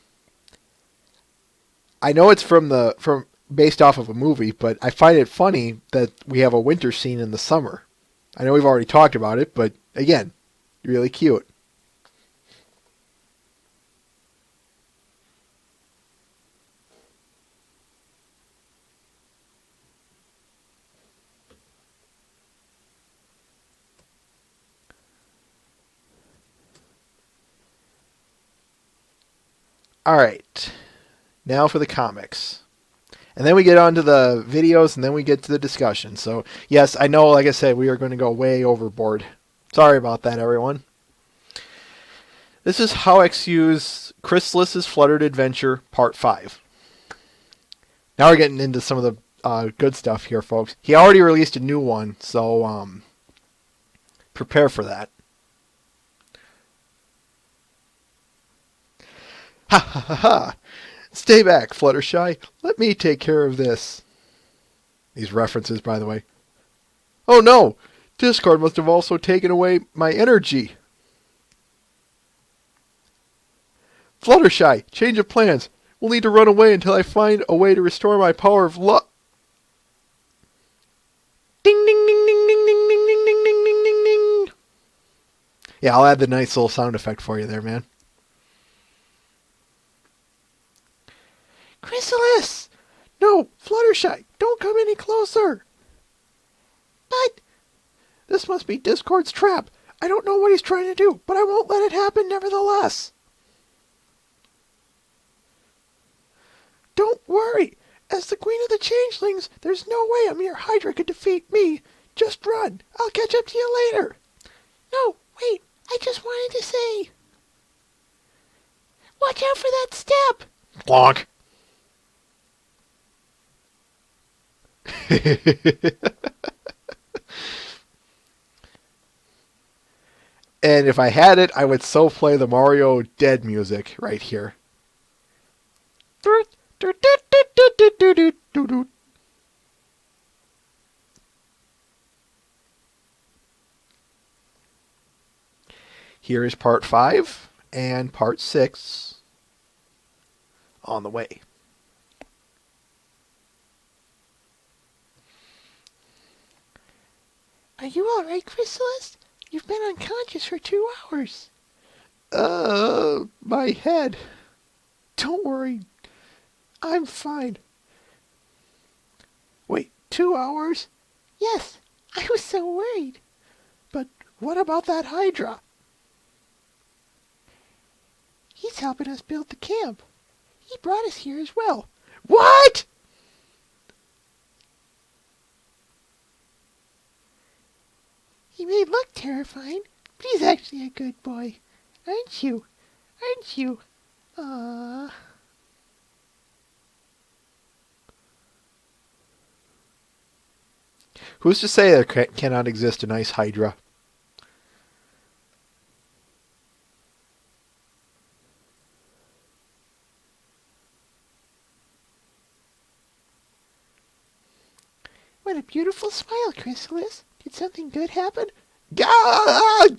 S1: I know it's from based off of a movie, but I find it funny that we have a winter scene in the summer. I know we've already talked about it, but again, really cute. All right, now for the comics. And then we get on to the videos, and then we get to the discussion. So, yes, I know, like I said, we are going to go way overboard. Sorry about that, everyone. This is How XU's Chrysalis's Fluttered Adventure, Part 5. Now we're getting into some of the good stuff here, folks. He already released a new one, so prepare for that. Ha ha ha ha! Stay back, Fluttershy. Let me take care of this. These references, by the way. Oh no! Discord must have also taken away my energy. Fluttershy, change of plans. We'll need to run away until I find a way to restore my power of luck. Ding ding ding ding ding ding ding ding ding ding ding ding ding. Yeah, I'll add the nice little sound effect for you there, man. Chrysalis! No, Fluttershy, don't come any closer. But this must be Discord's trap. I don't know what he's trying to do, but I won't let it happen nevertheless. Don't worry. As the Queen of the Changelings, there's no way a mere Hydra could defeat me. Just run. I'll catch up to you later. No, wait. I just wanted to say. Watch out for that step. Plonk. And if I had it, I would so play the Mario Dead music right here. Here is part 5 and part 6 on the way. Are you alright, Chrysalis? You've been unconscious for 2 hours. My head. Don't worry. I'm fine. Wait, 2 hours? Yes, I was so worried. But what about that Hydra? He's helping us build the camp. He brought us here as well. What? He may look terrifying, but he's actually a good boy. Aren't you? Aren't you? Aww. Who's to say there cannot exist a nice Hydra? What a beautiful smile, Chrysalis. Did something good happen? God!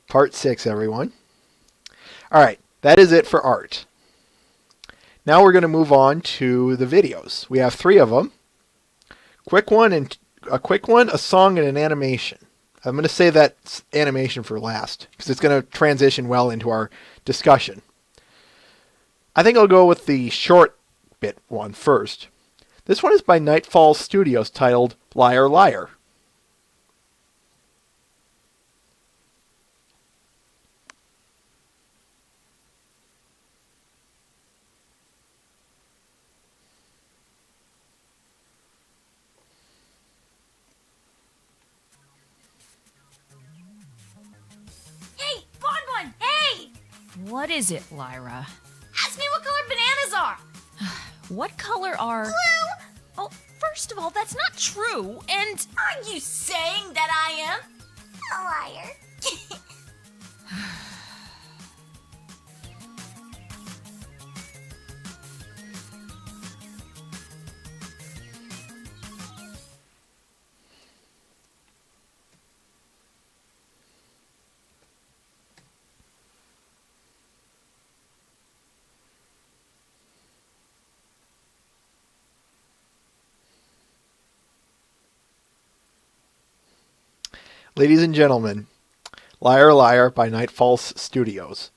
S1: Part 6, everyone. All right, that is it for art. Now we're going to move on to the videos. We have 3 of them. A song, and an animation. I'm going to save that animation for last because it's going to transition well into our discussion. I think I'll go with the short 8-bit one first. This one is by Nightfall Studios, titled Liar Liar.
S7: Hey, Bonbon, hey!
S8: What is it, Lyra?
S7: Ask me what color bananas are!
S8: What color are...
S7: Blue!
S8: Oh, first of all, that's not true, and...
S7: Are you saying that I am a liar?
S1: Ladies and gentlemen, Liar Liar by Nightfall Studios.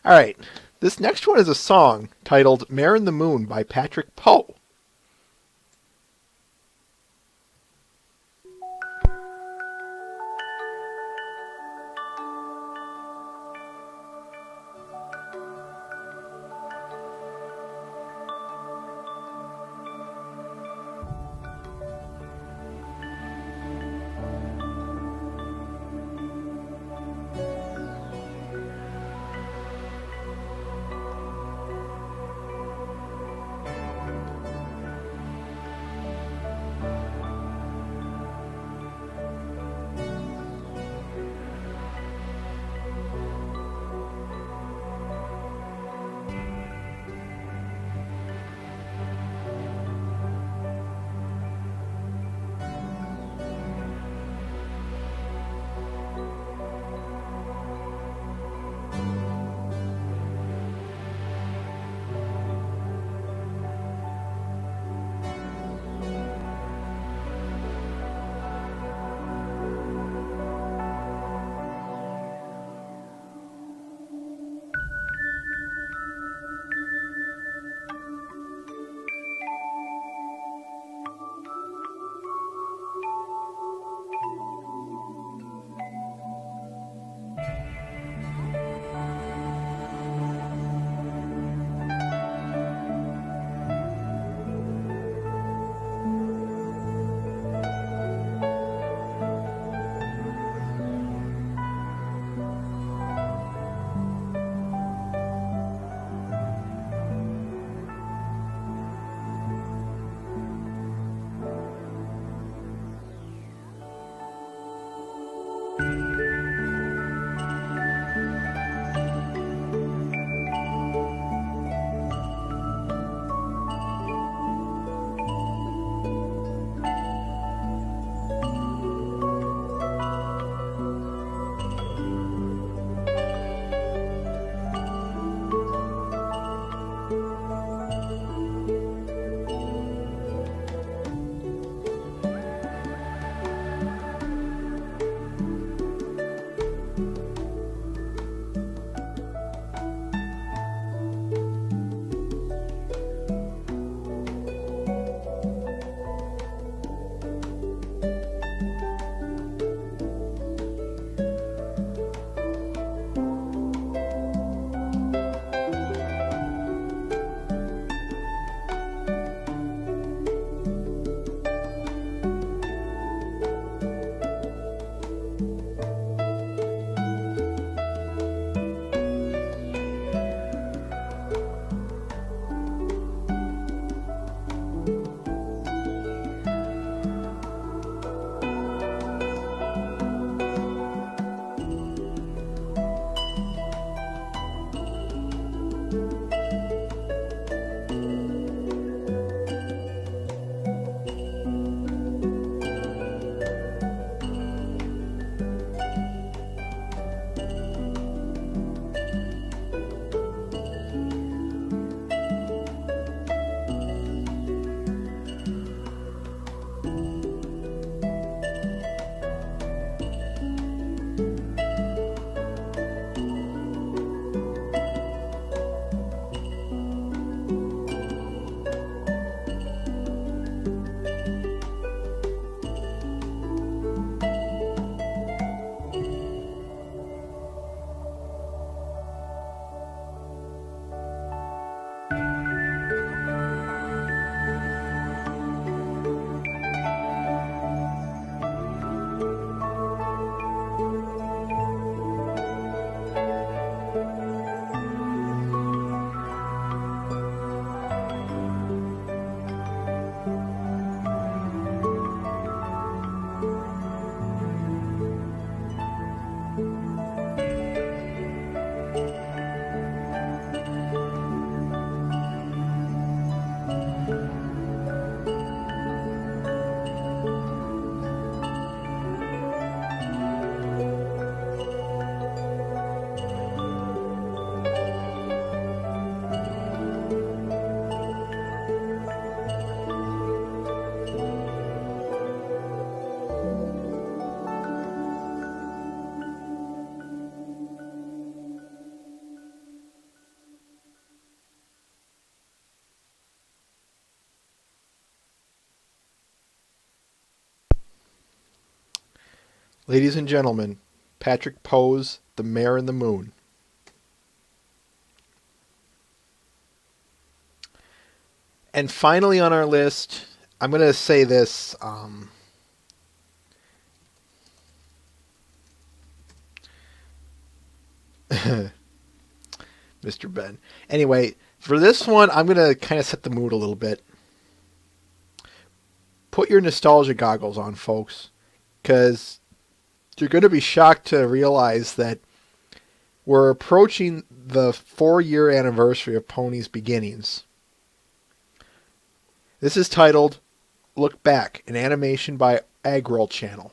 S1: Alright, this next one is a song titled Mare in the Moon by Patrick Poe. Ladies and gentlemen, Patrick Poe's The Mare and the Moon. And finally on our list, I'm going to say this. Mr. Ben. Anyway, for this one, I'm going to kind of set the mood a little bit. Put your nostalgia goggles on, folks, because you're going to be shocked to realize that we're approaching the 4-year anniversary of Pony's beginnings. This is titled Look Back, an animation by Agrill Channel.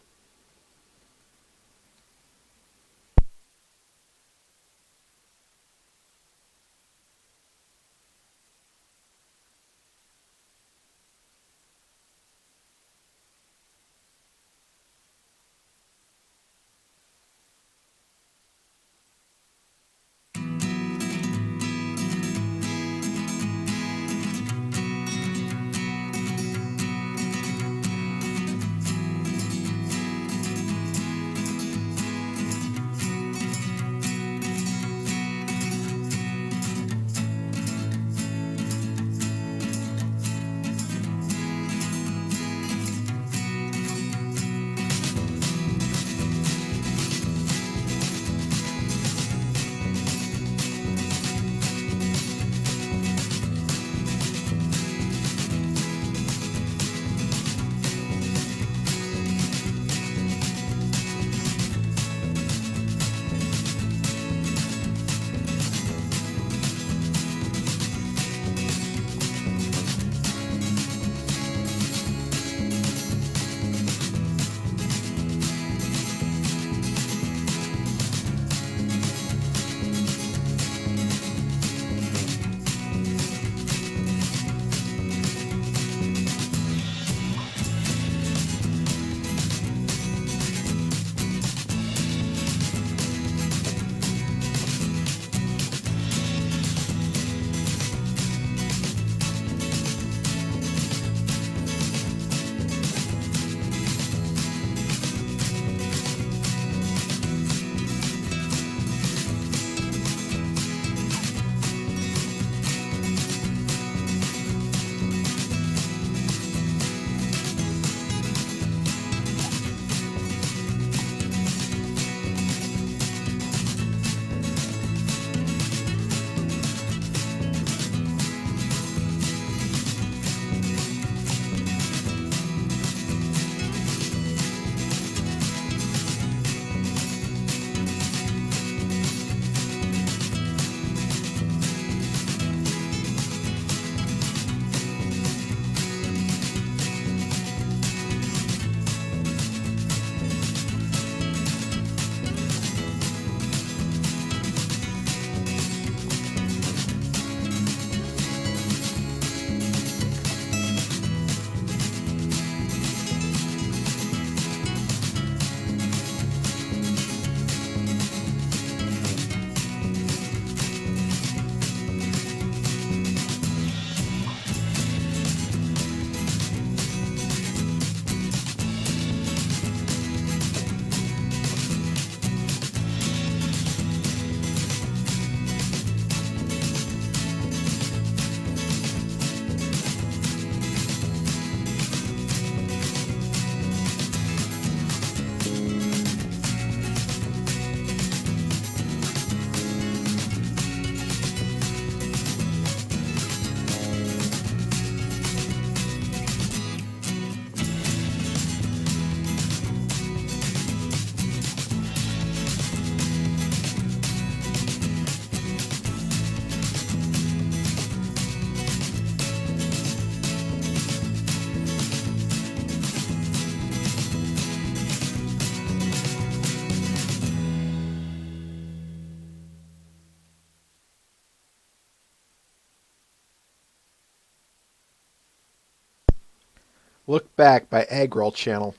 S1: Look Back by Agrill Channel.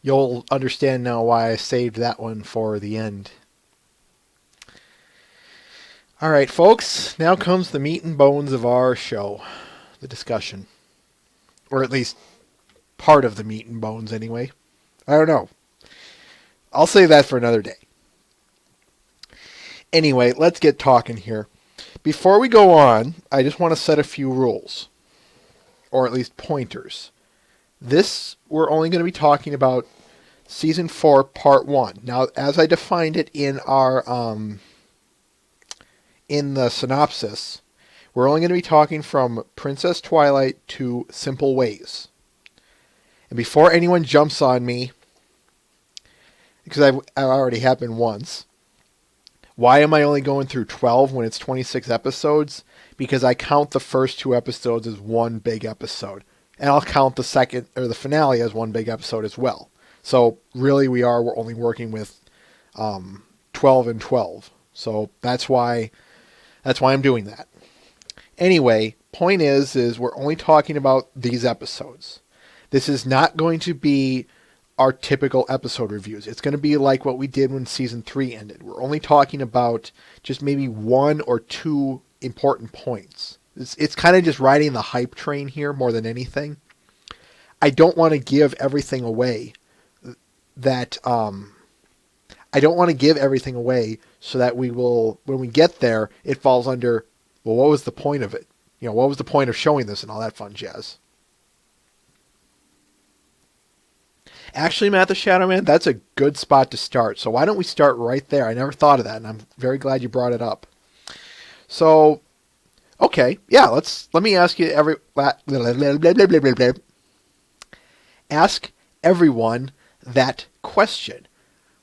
S1: You'll understand now why I saved that one for the end. Alright, folks, now comes the meat and bones of our show. The discussion. Or at least part of the meat and bones anyway. I don't know. I'll save that for another day. Anyway, let's get talking here. Before we go on, I just want to set a few rules, or at least pointers. We're only going to be talking about Season 4, Part 1. Now, as I defined it in the synopsis, we're only going to be talking from Princess Twilight to Simple Ways. And before anyone jumps on me, because I already happened once, why am I only going through 12 when it's 26 episodes? Because I count the first 2 episodes as one big episode. And I'll count the second, or the finale, as one big episode as well. So really we're only working with 12 and 12. So that's why I'm doing that. Anyway, point is we're only talking about these episodes. This is not going to be our typical episode reviews. It's going to be like what we did when Season 3 ended. We're only talking about just maybe 1 or 2 important points. It's kind of just riding the hype train here more than anything. I don't want to give everything away I don't want to give everything away so that when we get there, it falls under, well, what was the point of it? What was the point of showing this and all that fun jazz? Actually, Matt the Shadow Man, that's a good spot to start. So why don't we start right there? I never thought of that, and I'm very glad you brought it up. So, okay, yeah, let me ask you ask everyone that question.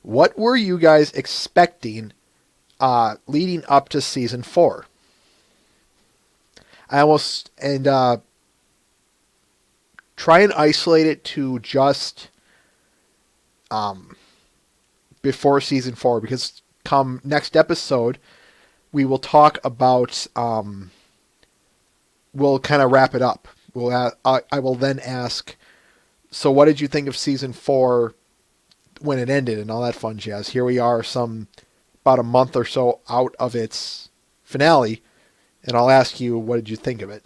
S1: What were you guys expecting leading up to Season 4? Try and isolate it to just before Season 4, because come next episode, we will talk about, we'll kind of wrap it up. I will then ask, so what did you think of Season 4 when it ended and all that fun jazz? Here we are about a month or so out of its finale, and I'll ask you, what did you think of it?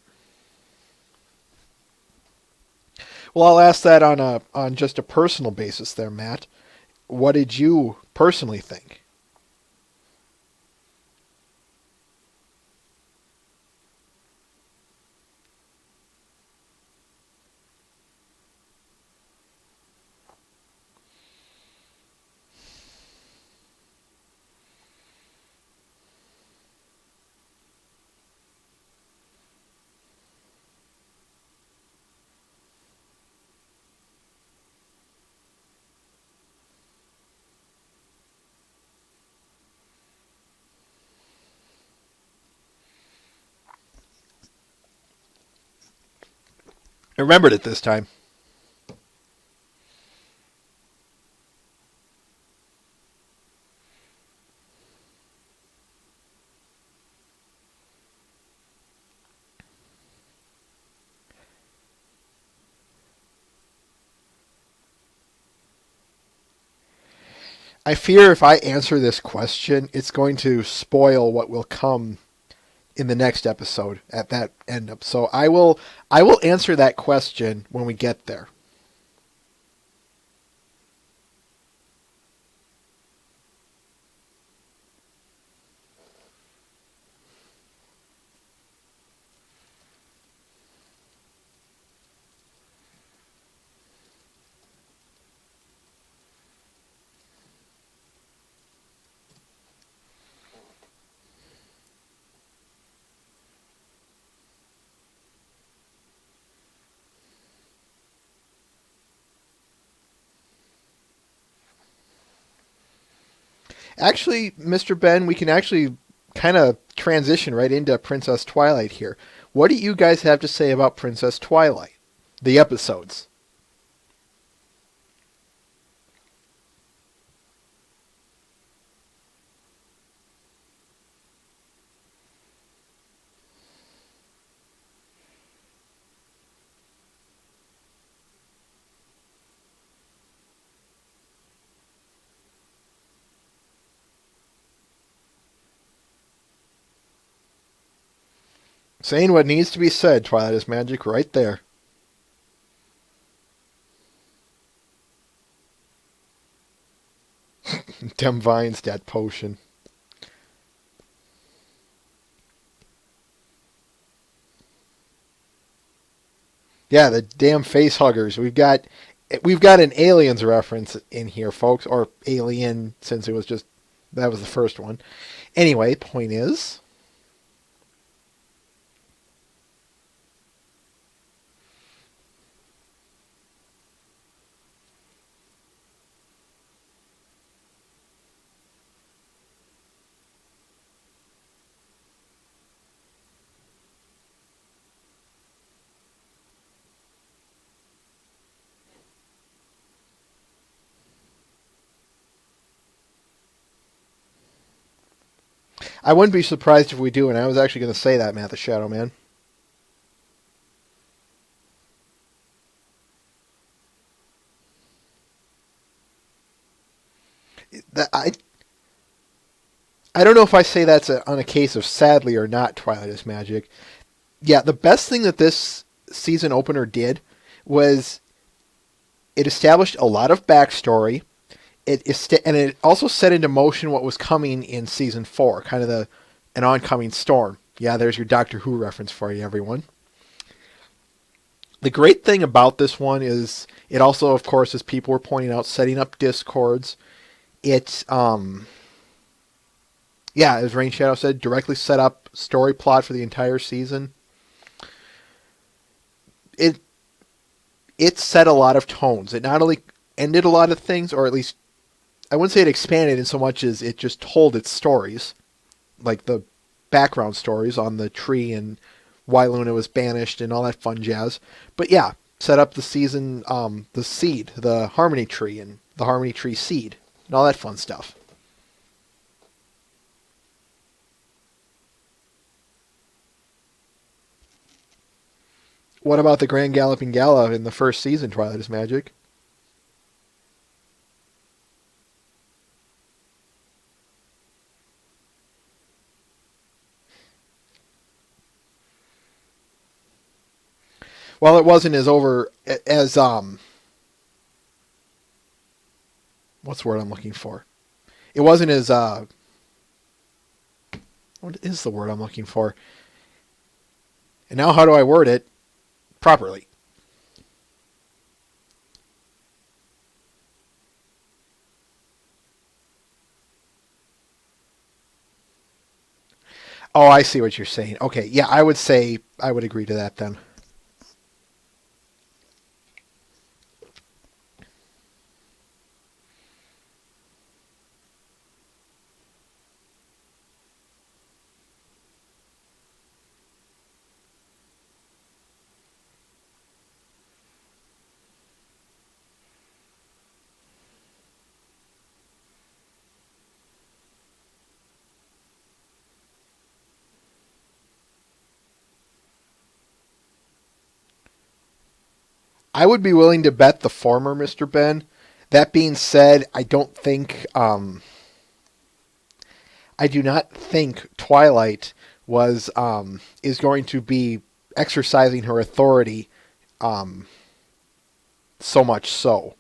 S1: Well, I'll ask that on just a personal basis there, Matt. What did you personally think? I remembered it this time. I fear if I answer this question, it's going to spoil what will come in the next episode at that end up. So I will answer that question when we get there. Actually, Mr. Ben, we can actually kind of transition right into Princess Twilight here. What do you guys have to say about Princess Twilight? The episodes. Saying what needs to be said, Twilight is magic right there. Dem Vines, that potion. Yeah, the damn face huggers. We've got an aliens reference in here, folks, or alien since it was just that was the first one. Anyway, point is, I wouldn't be surprised if we do, and I was actually going to say that, Matt the Shadow Man. That I don't know if I say that's on a case of sadly or not Twilight is Magic. Yeah, the best thing that this season opener did was it established a lot of backstory. And it also set into motion what was coming in season 4, kind of an oncoming storm. Yeah, there's your Doctor Who reference for you, everyone. The great thing about this one is it also, of course, as people were pointing out, setting up discords. It, yeah, as Rain Shadow said, directly set up story plot for the entire season. It set a lot of tones. It not only ended a lot of things, or at least I wouldn't say it expanded in so much as it just told its stories, like the background stories on the tree and why Luna was banished and all that fun jazz. But yeah, set up the season, the seed, the Harmony Tree and the Harmony Tree seed and all that fun stuff. What about the Grand Galloping Gala in the first season, Twilight is Magic? Well, it wasn't as over as what's the word I'm looking for? It wasn't as what is the word I'm looking for? And now how do I word it properly? Oh, I see what you're saying. Okay, yeah, I would say I would agree to that then. I would be willing to bet the former, Mr. Ben. That being said, I do not think Twilight was is going to be exercising her authority so much so.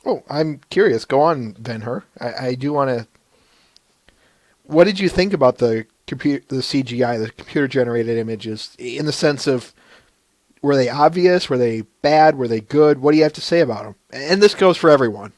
S1: Oh, I'm curious. Go on, Ben-Hur. I do want to. What did you think about the CGI, the computer-generated images, in the sense of were they obvious? Were they bad? Were they good? What do you have to say about them? And this goes for everyone.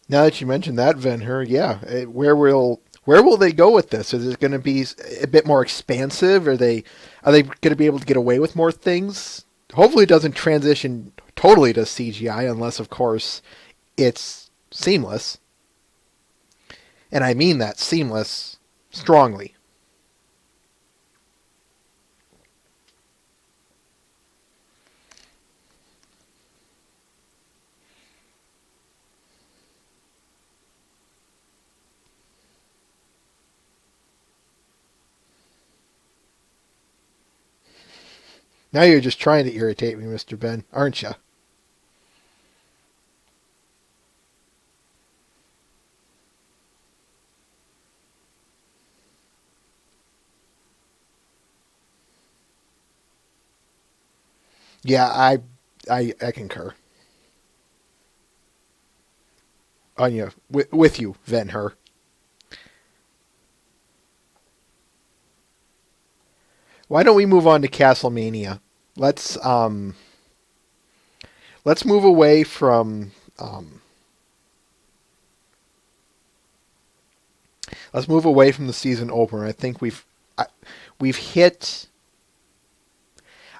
S1: Now that you mentioned that, Venher, yeah, where will they go with this? Is it going to be a bit more expansive? Are they going to be able to get away with more things? Hopefully, it doesn't transition totally to CGI, unless, of course, it's seamless. And I mean that seamless strongly. Now you're just trying to irritate me, Mr. Ben, aren't you? Yeah, I concur. On you, with you, Venher. Why don't we move on to Castlemania? Let's um let's move away from the season opener. I think we've hit.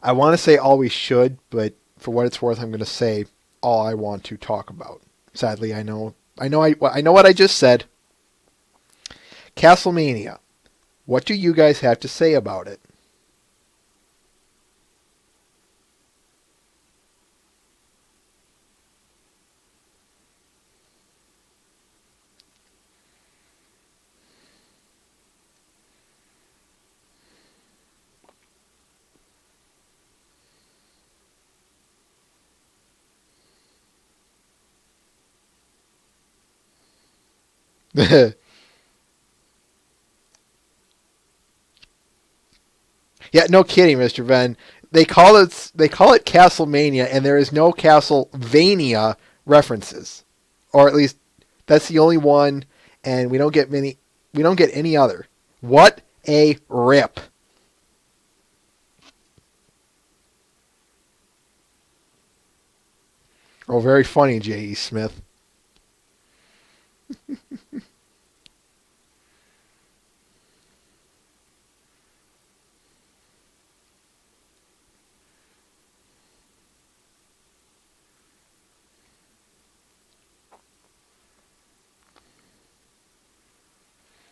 S1: I want to say all we should, but for what it's worth, I'm going to say all I want to talk about. Sadly, I know what I just said. Castlemania. What do you guys have to say about it? Yeah, no kidding, Mr. Ben. They call it Castlemania, and there is no Castlevania references, or at least that's the only one, and we don't get many. We don't get any other. What a rip! Oh, very funny, J.E. Smith.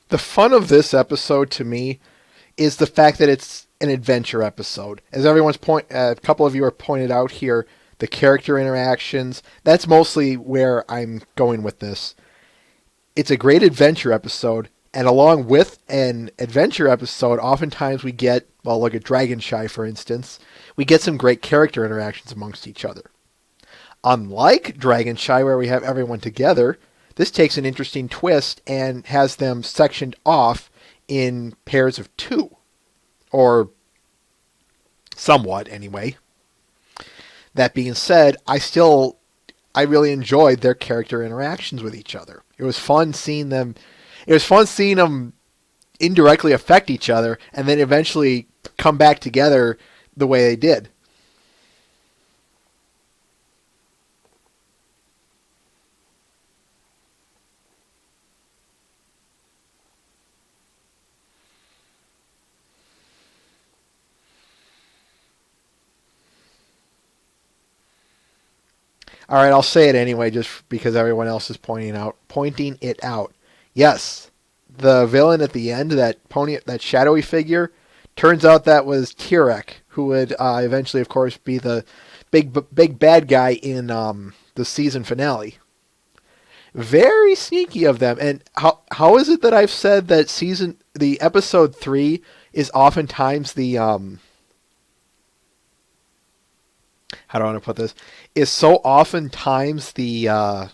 S1: The fun of this episode to me is the fact that it's an adventure episode. As a couple of you are pointed out here, the character interactions, that's mostly where I'm going with this. It's a great adventure episode, and along with an adventure episode, oftentimes we get, well, look at Dragonshy, for instance, we get some great character interactions amongst each other. Unlike Dragonshy, where we have everyone together, this takes an interesting twist and has them sectioned off in pairs of two, or somewhat anyway. That being said, I really enjoyed their character interactions with each other. It was fun seeing them. It was fun seeing them indirectly affect each other, and then eventually come back together the way they did. All right, I'll say it anyway, just because everyone else is pointing it out. Yes, the villain at the end, that shadowy figure, turns out that was Tirek, who would eventually, of course, be the big bad guy in the season finale. Very sneaky of them. And how is it that I've said that the episode 3 is oftentimes the how do I want to put this? Is so oftentimes the an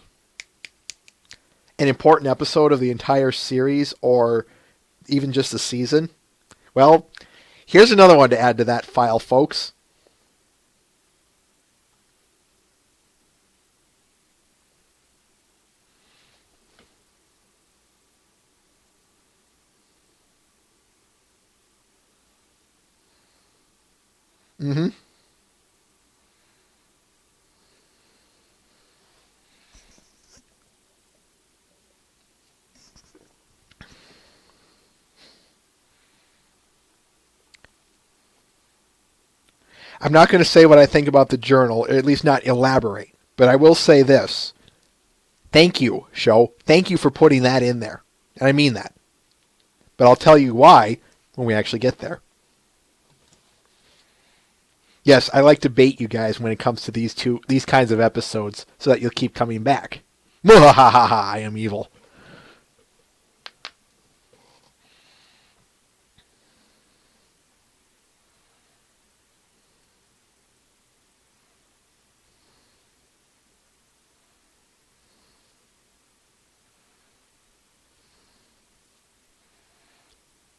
S1: important episode of the entire series, or even just the season? Well, here's another one to add to that file, folks. Mm-hmm. I'm not going to say what I think about the journal, or at least not elaborate. But I will say this. Thank you, show. Thank you for putting that in there. And I mean that. But I'll tell you why when we actually get there. Yes, I like to bait you guys when it comes to these kinds of episodes so that you'll keep coming back. Mwahaha, I am evil.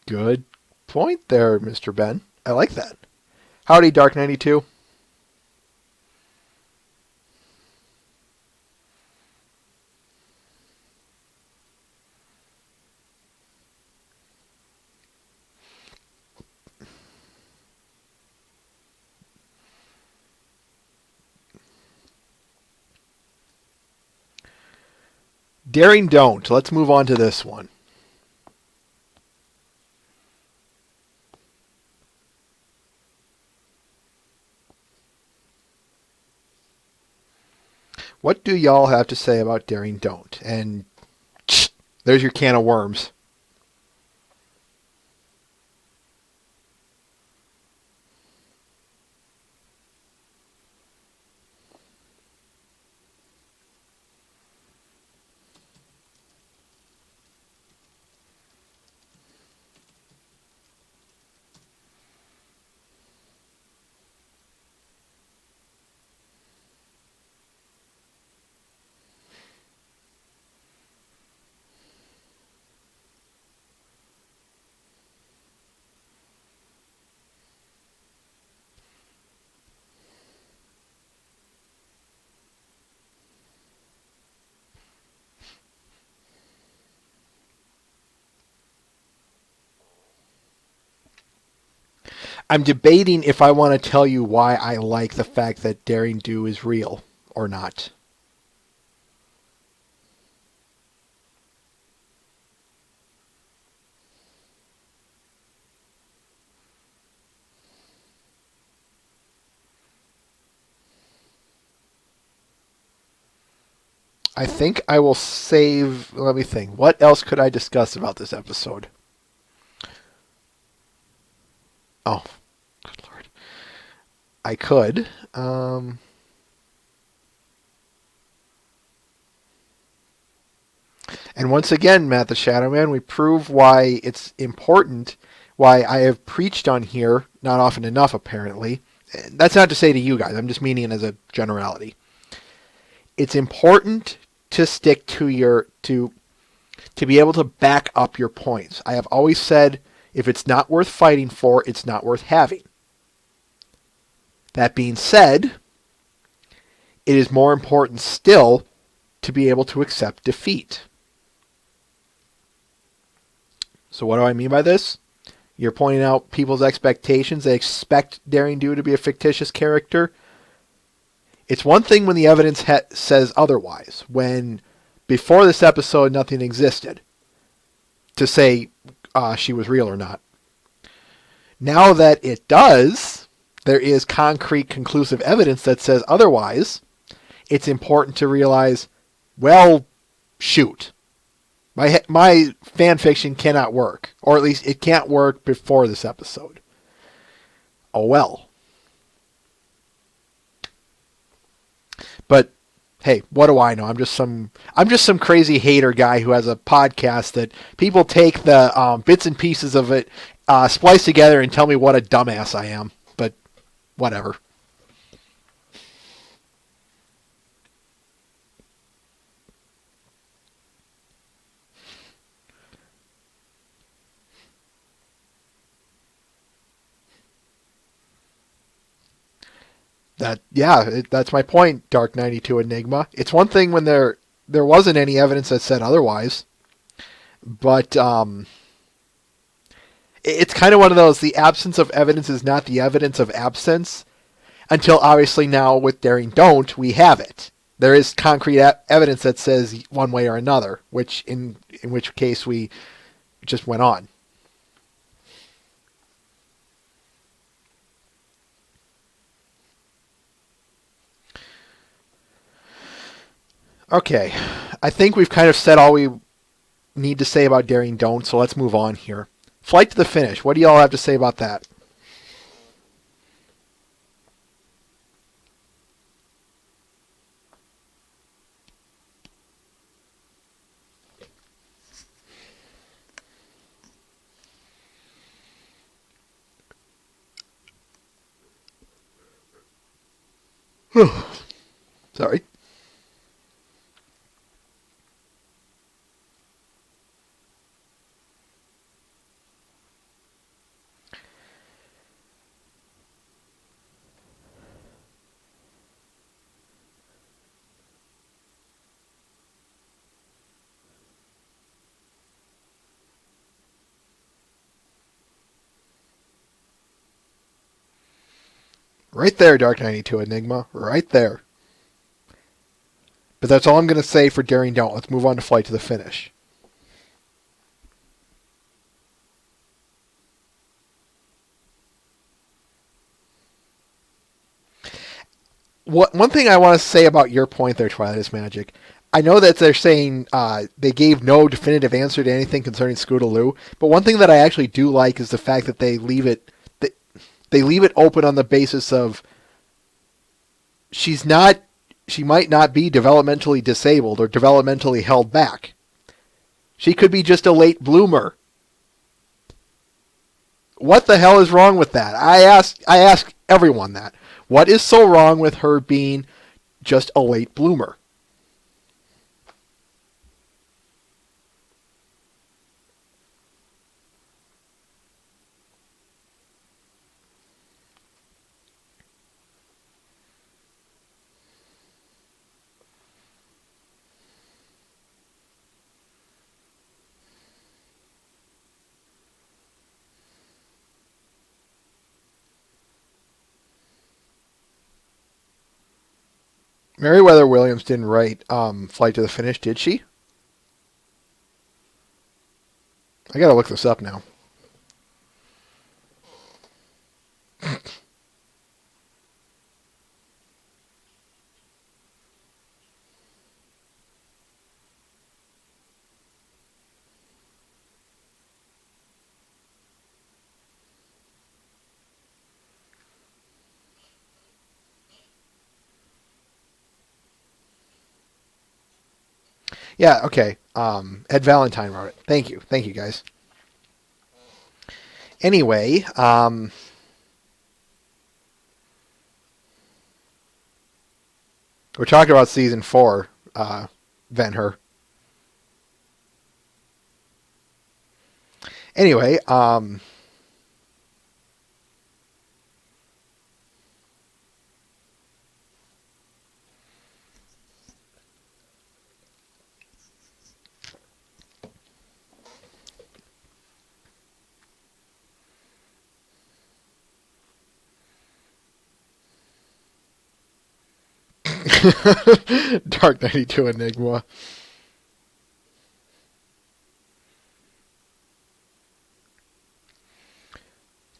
S1: Good point there, Mr. Ben. I like that. Howdy, Dark 92. Daring Don't. Let's move on to this one. What do y'all have to say about Daring Don't? And there's your can of worms. I'm debating if I want to tell you why I like the fact that Daring Do is real or not. I think I will save... Let me think. What else could I discuss about this episode? Oh, good lord. I could. And once again, Matt the Shadow Man, we prove why it's important, why I have preached on here, not often enough apparently. That's not to say to you guys, I'm just meaning it as a generality. It's important to stick to to be able to back up your points. I have always said, if it's not worth fighting for, it's not worth having. That being said, it is more important still to be able to accept defeat. So what do I mean by this? You're pointing out people's expectations. They expect Daring Do to be a fictitious character. It's one thing when the evidence says otherwise, when before this episode nothing existed to say she was real or not. Now that it does, there is concrete, conclusive evidence that says otherwise. It's important to realize, well, shoot. My fan fiction cannot work, or at least it can't work before this episode. Oh well. But hey, what do I know? I'm just some crazy hater guy who has a podcast that people take the bits and pieces of it, splice together, and tell me what a dumbass I am. But whatever. That's my point, Dark 92 Enigma. It's one thing when there wasn't any evidence that said otherwise, but it's kind of one of those, the absence of evidence is not the evidence of absence, until obviously now with Daring Don't, we have it. There is concrete evidence that says one way or another, which in which case we just went on. Okay. I think we've kind of said all we need to say about Daring Don't, so let's move on here. Flight to the Finish. What do y'all have to say about that? Sorry. Right there, Dark 92 Enigma. Right there. But that's all I'm going to say for Daring Don't. Let's move on to Flight to the Finish. One thing I want to say about your point there, Twilight is Magic. I know that they're saying they gave no definitive answer to anything concerning Scootaloo, but one thing that I actually do like is the fact that they leave it open on the basis of she might not be developmentally disabled or developmentally held back. She could be just a late bloomer. What the hell is wrong with that? I ask everyone that. What is so wrong with her being just a late bloomer? Meriwether Williams didn't write Flight to the Finish, did she? I gotta look this up now. Yeah, okay. Ed Valentine wrote it. Thank you. Thank you, guys. Anyway, we're talking about season 4, Ben-Hur. Anyway, Dark 92 Enigma.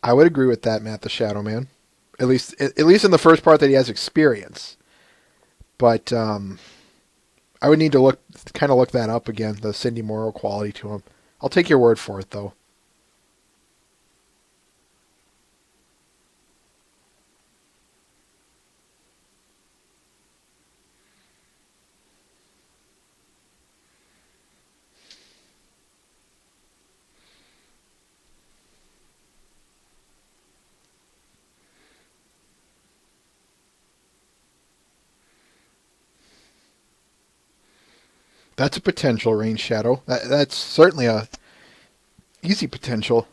S1: I would agree with that, Matt the Shadow Man. At least in the first part that he has experience. But I would need to look that up again, the Cindy Morrow quality to him. I'll take your word for it, though. That's a potential, Rain Shadow. That's certainly a easy potential.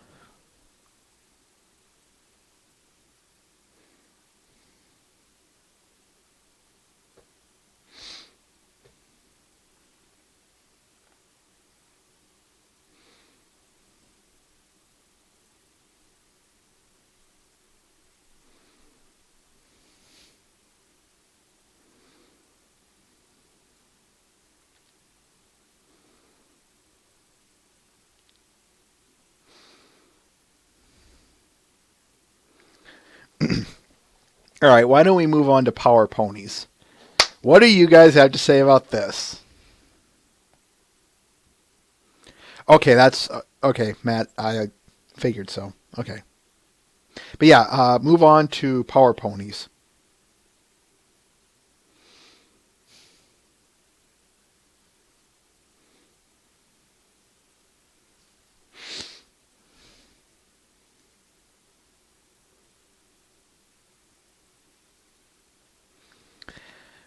S1: All right, why don't we move on to Power Ponies? What do you guys have to say about this? Okay, that's okay, Matt. I figured so. Okay, but yeah, move on to Power Ponies.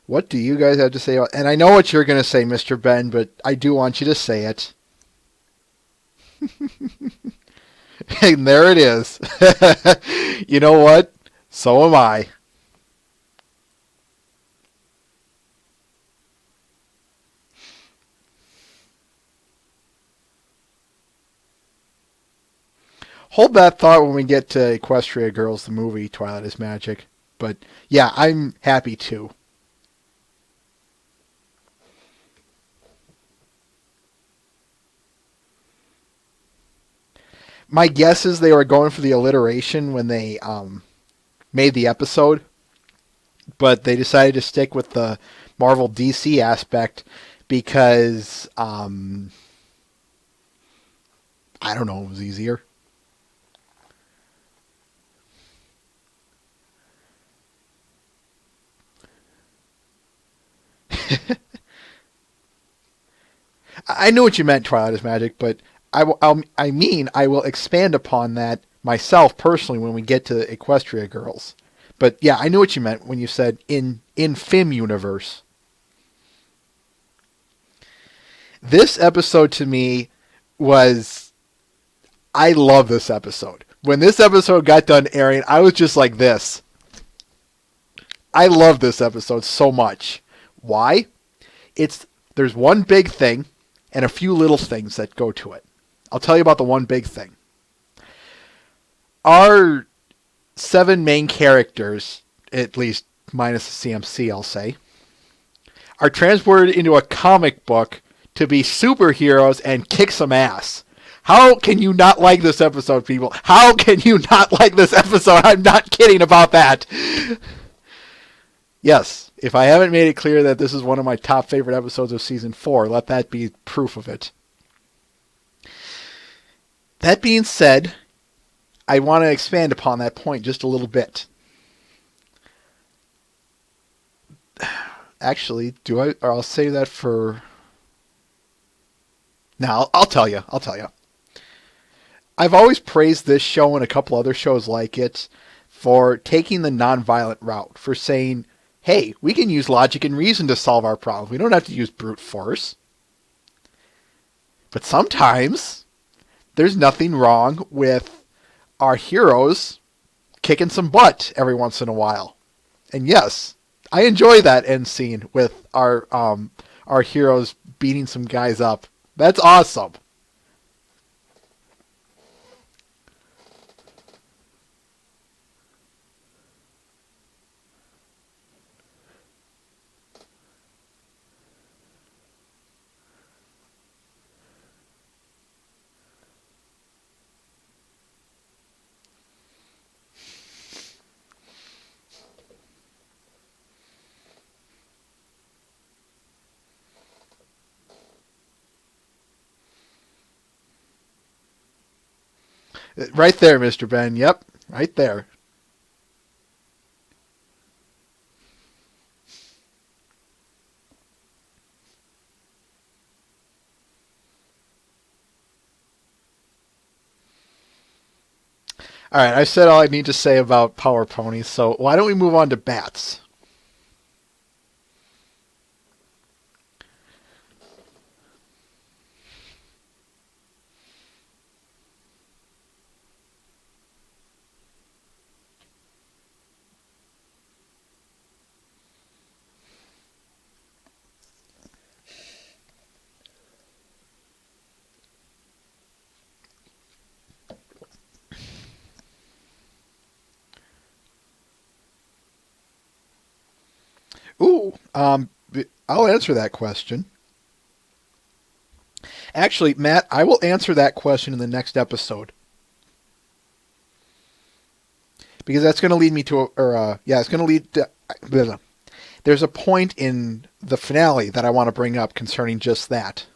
S1: What do you guys have to say about? And I know what you're going to say, Mr. Ben, but I do want you to say it. And there it is. You know what? So am I. Hold that thought when we get to Equestria Girls, the movie, Twilight is Magic. But yeah, I'm happy too. My guess is they were going for the alliteration when they made the episode, but they decided to stick with the Marvel DC aspect because I don't know, it was easier. I knew what you meant, Twilight is Magic, but I will expand upon that myself personally when we get to Equestria Girls. But yeah, I knew what you meant when you said in Fim universe. This episode to me was, I love this episode. When this episode got done airing, I was just like this. I love this episode so much. Why? There's one big thing and a few little things that go to it. I'll tell you about the one big thing. Our 7 main characters, at least minus the CMC, I'll say, are transported into a comic book to be superheroes and kick some ass. How can you not like this episode, people? How can you not like this episode? I'm not kidding about that. Yes, if I haven't made it clear that this is one of my top favorite episodes of Season 4, let that be proof of it. That being said, I want to expand upon that point just a little bit. Actually, or I'll save that for... No, I'll tell you. I've always praised this show and a couple other shows like it for taking the nonviolent route, for saying, hey, we can use logic and reason to solve our problems. We don't have to use brute force. But sometimes there's nothing wrong with our heroes kicking some butt every once in a while. And yes, I enjoy that end scene with our heroes beating some guys up. That's awesome. Right there, Mr. Ben. Yep, right there. All right, I said all I need to say about Power Ponies, so why don't we move on to Bats? Ooh, I'll answer that question. Actually, Matt, I will answer that question in the next episode. Because that's going to lead me to, it's going to lead to, there's a point in the finale that I want to bring up concerning just that.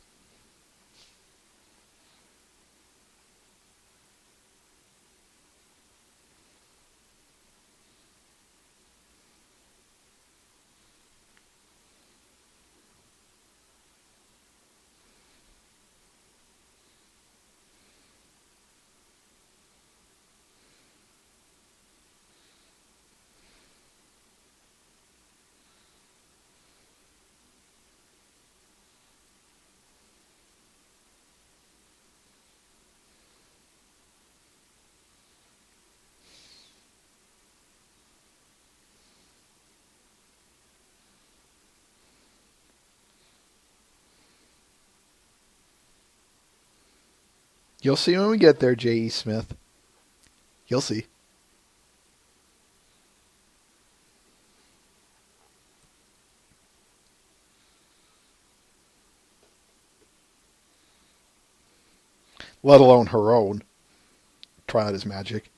S1: You'll see when we get there, J.E. Smith. You'll see. Let alone her own. Try out his magic.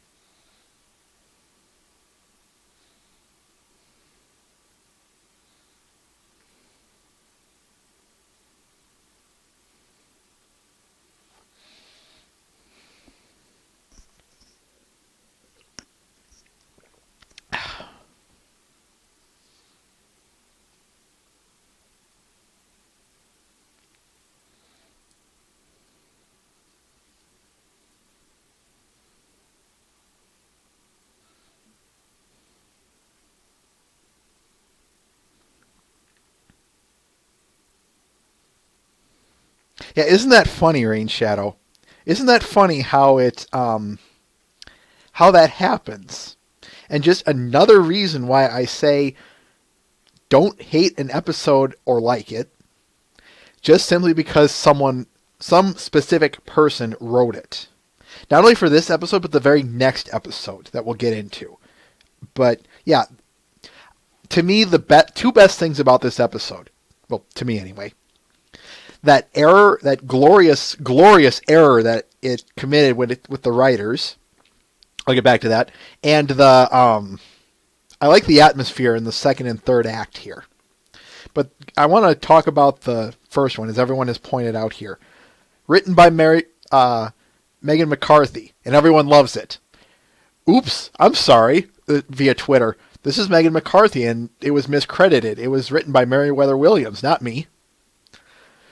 S1: Yeah, isn't that funny, Rain Shadow? Isn't that funny how how that happens? And just another reason why I say don't hate an episode or like it, just simply because some specific person wrote it. Not only for this episode, but the very next episode that we'll get into. But yeah, to me, the two best things about this episode, well, to me anyway, that error, that glorious error that it committed with the writers. I'll get back to that. And I like the atmosphere in the second and third act here. But I want to talk about the first one, as everyone has pointed out here. Written by Megan McCarthy, and everyone loves it. Oops, I'm sorry, via Twitter. This is Megan McCarthy, and it was miscredited. It was written by Meriwether Williams, not me.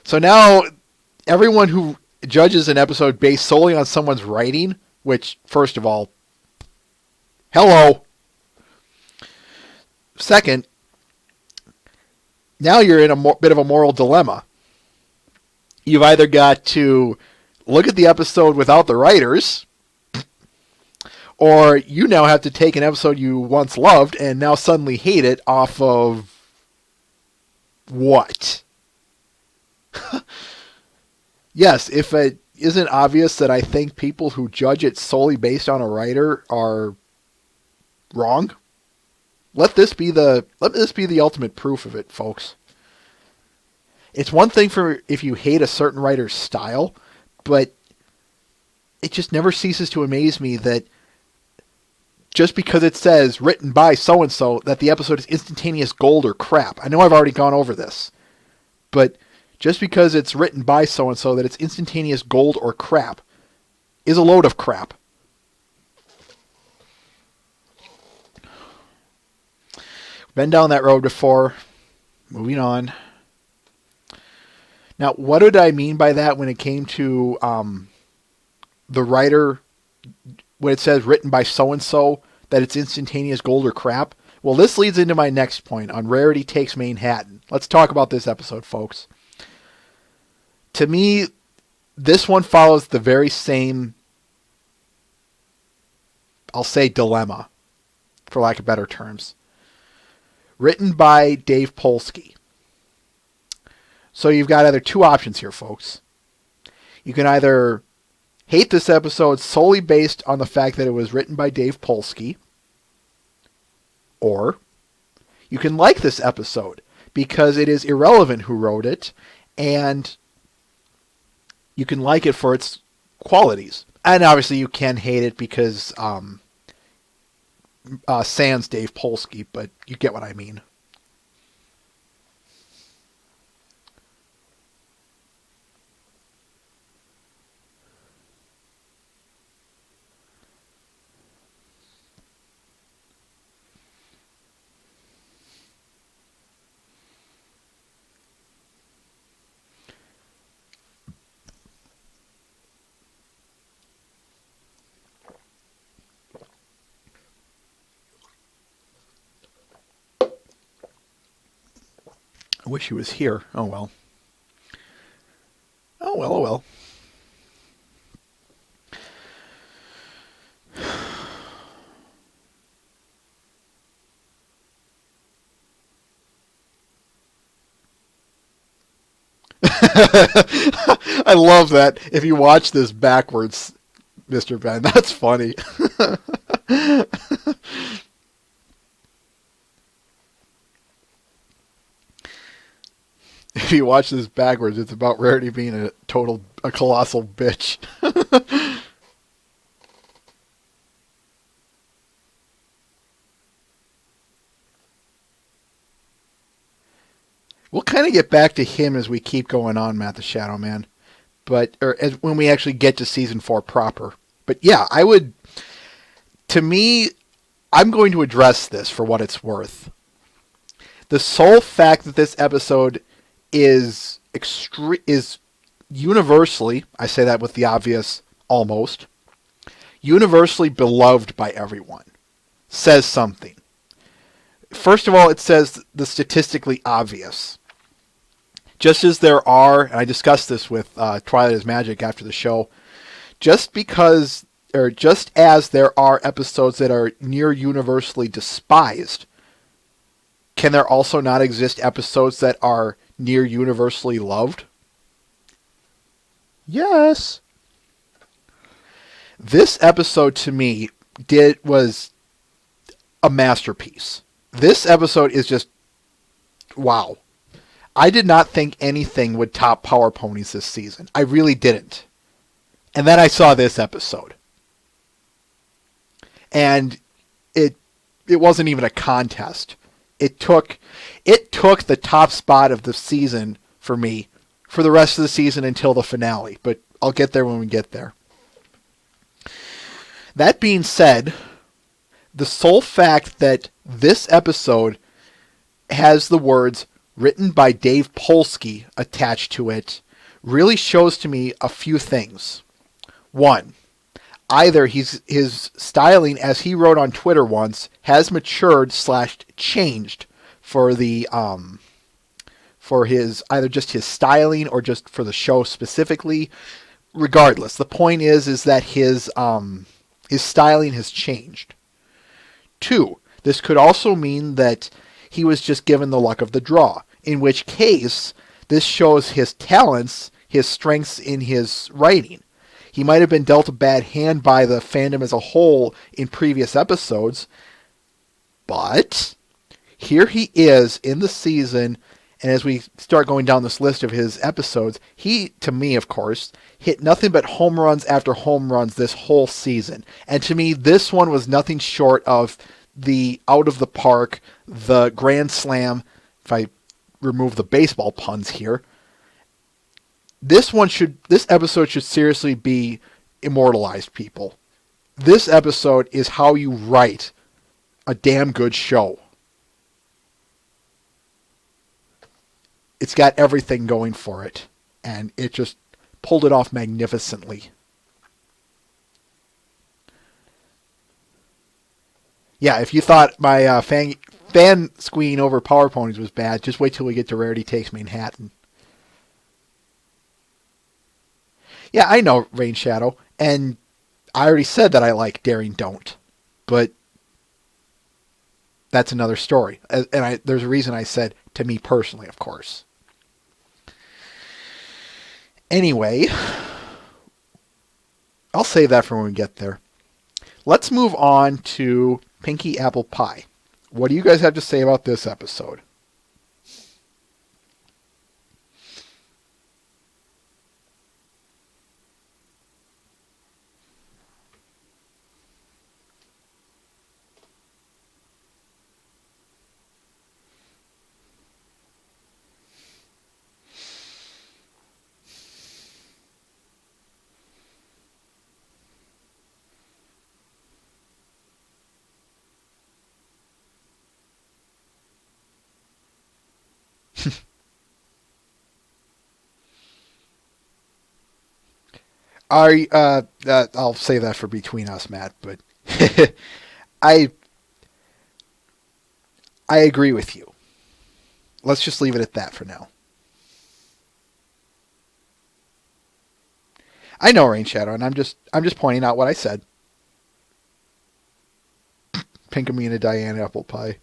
S1: So now, everyone who judges an episode based solely on someone's writing, which, first of all, hello. Second, now you're in a bit of a moral dilemma. You've either got to look at the episode without the writers, or you now have to take an episode you once loved and now suddenly hate it off of what? Yes, if it isn't obvious that I think people who judge it solely based on a writer are wrong, let this be the ultimate proof of it, folks. It's one thing for if you hate a certain writer's style, but it just never ceases to amaze me that just because it says written by so-and-so that the episode is instantaneous gold or crap. I know I've already gone over this, but just because it's written by so-and-so that it's instantaneous gold or crap is a load of crap. Been down that road before. Moving on. Now, what did I mean by that when it came to the writer, when it says written by so-and-so, that it's instantaneous gold or crap? Well, this leads into my next point on Rarity Takes Manhattan. Let's talk about this episode, folks. To me, this one follows the very same, I'll say, dilemma, for lack of better terms. Written by Dave Polsky. So you've got either two options here, folks. You can either hate this episode solely based on the fact that it was written by Dave Polsky, or you can like this episode because it is irrelevant who wrote it, and you can like it for its qualities. And obviously you can hate it because sans Dave Polsky, but you get what I mean. I wish he was here. Oh well. Oh well, oh well. I love that. If you watch this backwards, Mr. Ben, that's funny. If you watch this backwards, it's about Rarity being a colossal bitch. We'll kind of get back to him as we keep going on, Matt the Shadow Man, when we actually get to season 4 proper. But yeah, to me, I'm going to address this for what it's worth. The sole fact that this episode is universally, I say that with the obvious almost, universally beloved by everyone, says something. First of all, it says the statistically obvious. Just as there are, and I discussed this with Twilight is Magic after the show, just as there are episodes that are near universally despised, can there also not exist episodes that are near universally loved? Yes. This episode to me was a masterpiece. This episode is just wow. I did not think anything would top Power Ponies this season. I really didn't. And then I saw this episode. And it wasn't even a contest. It took the top spot of the season for me for the rest of the season until the finale, but I'll get there when we get there. That being said, the sole fact that this episode has the words written by Dave Polsky attached to it really shows to me a few things. One, either his styling, as he wrote on Twitter once, has matured / changed for the for his either just his styling or just for the show specifically. Regardless, the point is that his styling has changed. Two, this could also mean that he was just given the luck of the draw, in which case this shows his talents, his strengths in his writing. He might have been dealt a bad hand by the fandom as a whole in previous episodes, but here he is in the season, and as we start going down this list of his episodes, he, to me of course, hit nothing but home runs after home runs this whole season. And to me, this one was nothing short of the out of the park, the grand slam, if I remove the baseball puns here. This episode should seriously be immortalized, people. This episode is how you write a damn good show. It's got everything going for it, and it just pulled it off magnificently. Yeah, if you thought my fan squeeing over Power Ponies was bad, just wait till we get to Rarity Takes Manhattan. Yeah, I know, Rain Shadow, and I already said that I like Daring Don't, but that's another story. And there's a reason I said to me personally, of course. Anyway, I'll save that for when we get there. Let's move on to Pinky Apple Pie. What do you guys have to say about this episode? I'll save that for between us, Matt, but I agree with you. let's just leave it at that for now. I know Rain Shadow, and I'm just pointing out what I said. Pinkamena Diane apple pie.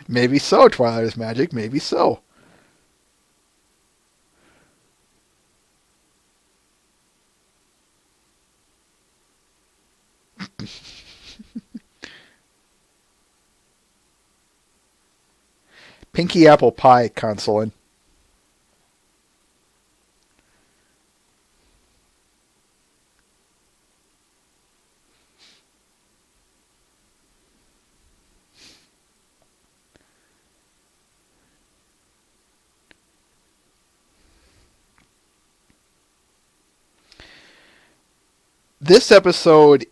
S1: Maybe so, Twilight is magic. Maybe so. Pinky apple pie, Consolin. This episode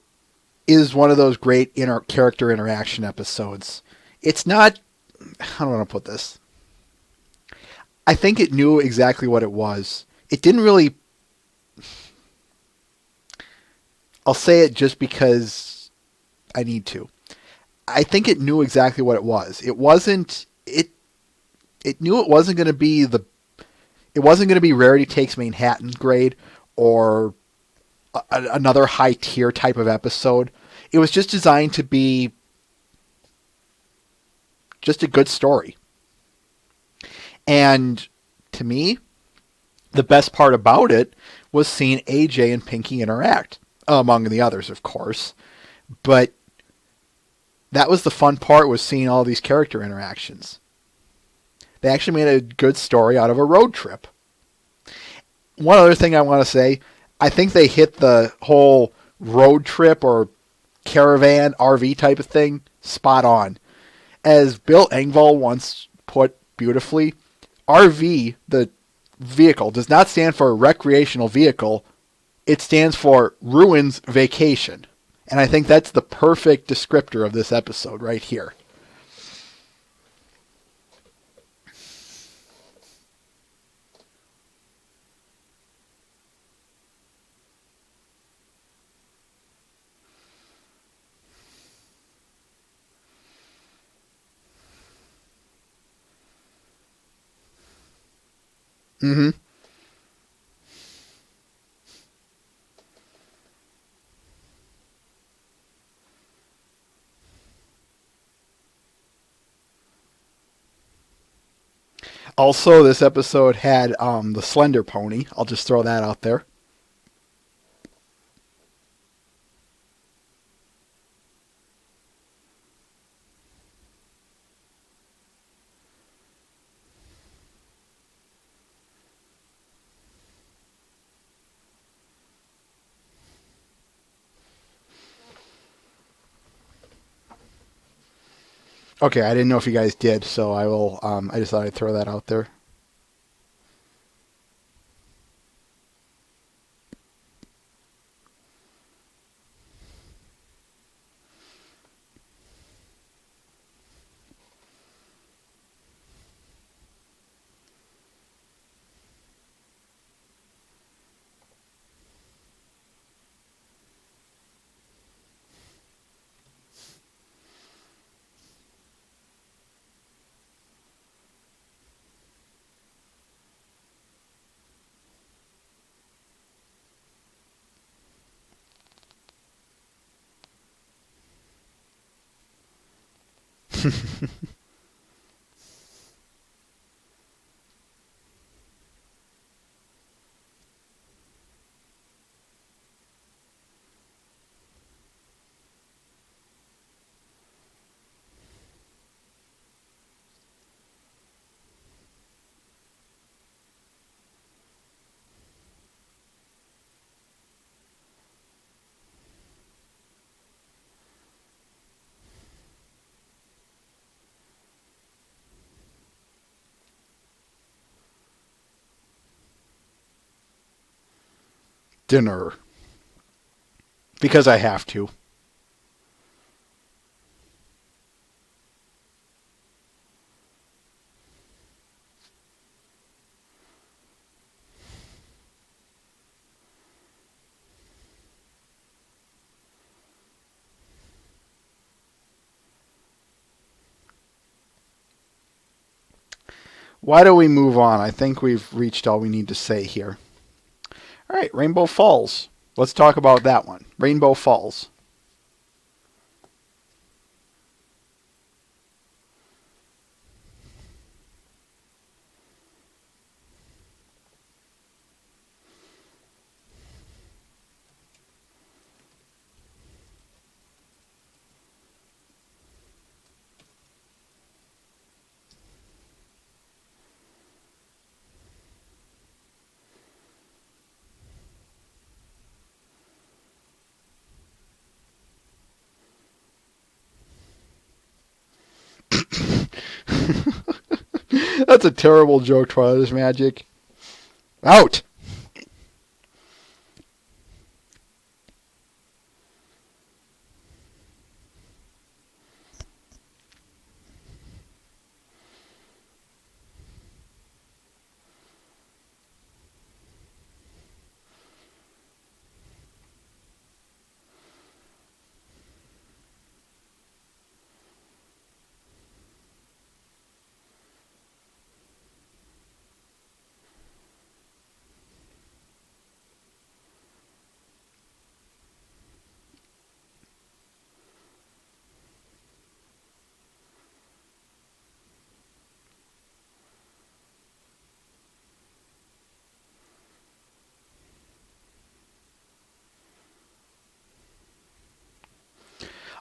S1: is one of those great character interaction episodes. It's not... How do I want to put this? I think it knew exactly what it was. It didn't really... I'll say it just because I need to. I think it knew exactly what it was. It wasn't... It knew it wasn't going to be the... It wasn't going to be Rarity Takes Manhattan grade or another high tier type of episode. It was just designed to be just a good story. And to me, the best part about it was seeing AJ and Pinky interact, among the others, of course. But that was the fun part, was seeing all these character interactions. They actually made a good story out of a road trip. One other thing I want to say, I think they hit the whole road trip or caravan RV type of thing spot on. As Bill Engvall once put beautifully, RV, the vehicle, does not stand for recreational vehicle. It stands for Ruins Vacation. And I think that's the perfect descriptor of this episode right here. Mm-hmm. Also, this episode had the Slender Pony. I'll just throw that out there. Okay, I didn't know if you guys did, so I will. I just thought I'd throw that out there. Dinner. Because I have to. why don't we move on? I think we've reached all we need to say here. All right, Rainbow Falls. Let's talk about that one. Rainbow Falls. That's a terrible joke, Twilight is Magic. Out!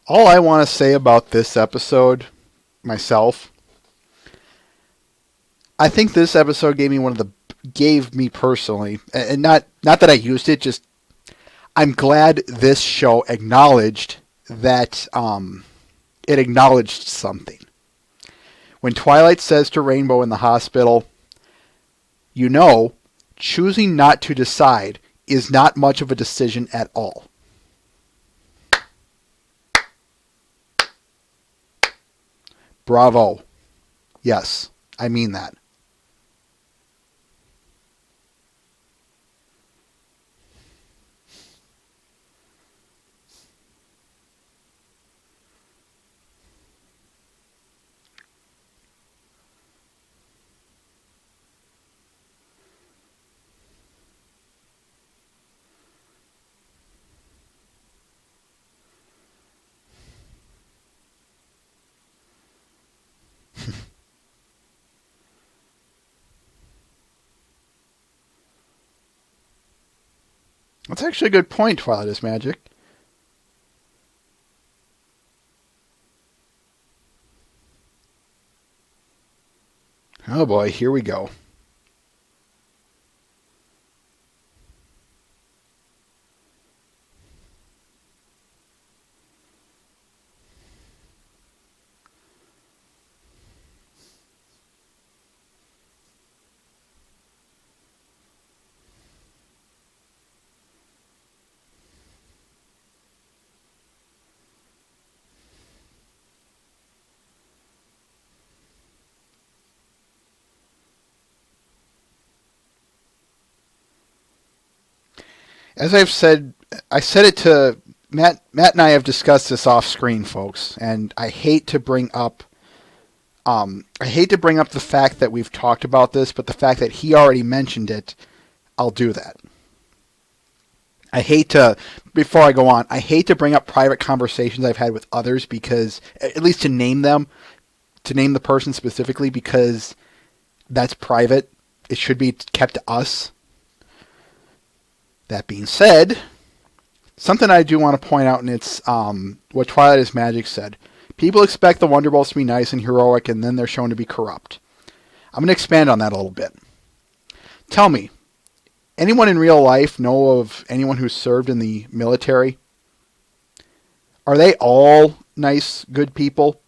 S1: All I want to say about this episode, myself, I think this episode gave me personally, and not that I used it, just I'm glad this show acknowledged that it acknowledged something. When Twilight says to Rainbow in the hospital, you know, choosing not to decide is not much of a decision at all. Bravo. Yes, I mean that. That's actually a good point, Twilight is Magic. Oh boy, here we go. As I've said, I said it to Matt. Matt and I have discussed this off screen, folks, and I hate to bring up. I hate to bring up the fact that we've talked about this, but the fact that he already mentioned it, I'll do that. I hate to, before I go on, I hate to bring up private conversations I've had with others because, at least to name them, to name the person specifically, because that's private. It should be kept to us. That being said, something I do want to point out, and it's what Twilight is Magic said. People expect the Wonderbolts to be nice and heroic, and then they're shown to be corrupt. I'm going to expand on that a little bit. Tell me, anyone in real life know of anyone who served in the military? Are they all nice, good people?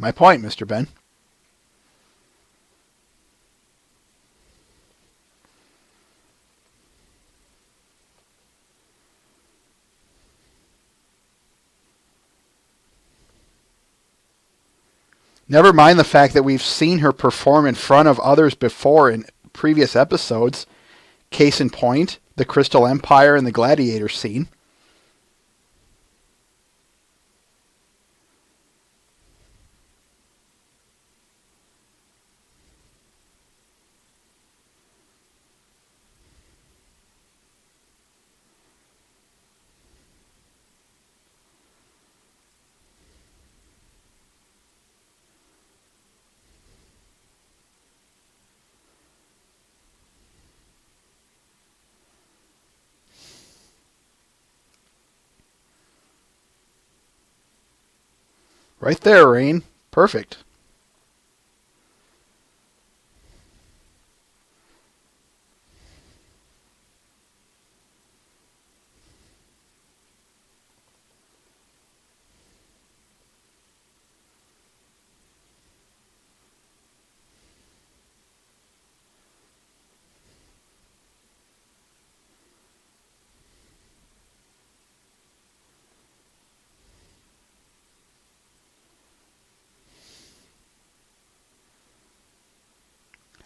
S1: My point, Mr. Ben. Never mind the fact that we've seen her perform in front of others before in previous episodes. Case in point, the Crystal Empire and the Gladiator scene. Right there, Rain. Perfect.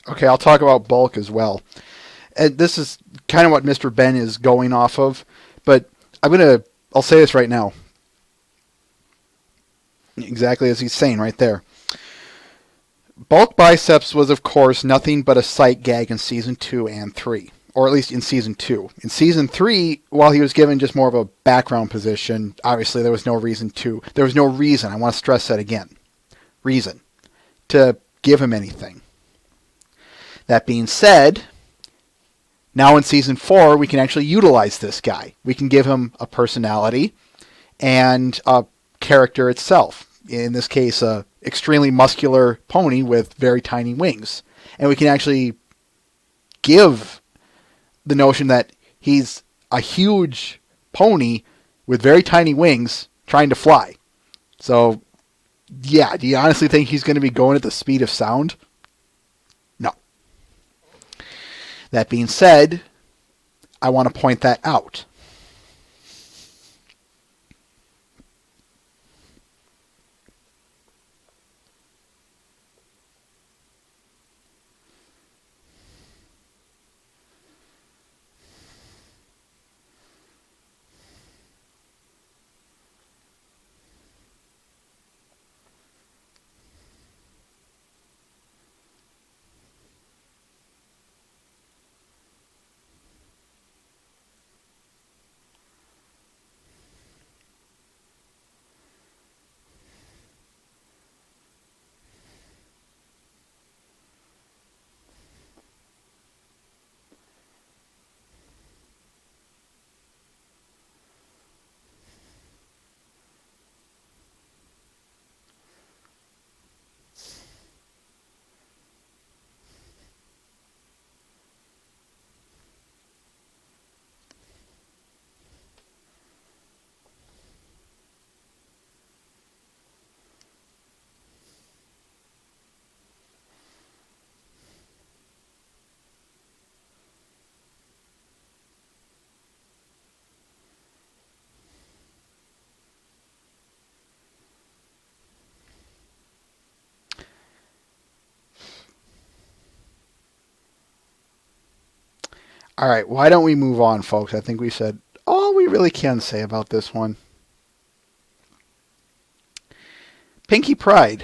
S1: Okay, I'll talk about bulk as well. And this is kind of what Mr. Ben is going off of, but I'll say this right now. Exactly as he's saying right there. Bulk biceps was, of course, nothing but a sight gag in Season 2 and 3. Or at least in Season 2. In Season 3, while he was given just more of a background position, obviously there was no reason, I want to stress that again, reason, to give him anything. That being said, now in Season 4, we can actually utilize this guy. We can give him a personality and a character itself. In this case, a extremely muscular pony with very tiny wings. And we can actually give the notion that he's a huge pony with very tiny wings trying to fly. So, yeah, do you honestly think he's going to be going at the speed of sound? No. That being said, I want to point that out. All right, why don't we move on, folks? I think we said all we really can say about this one. Pinky Pride.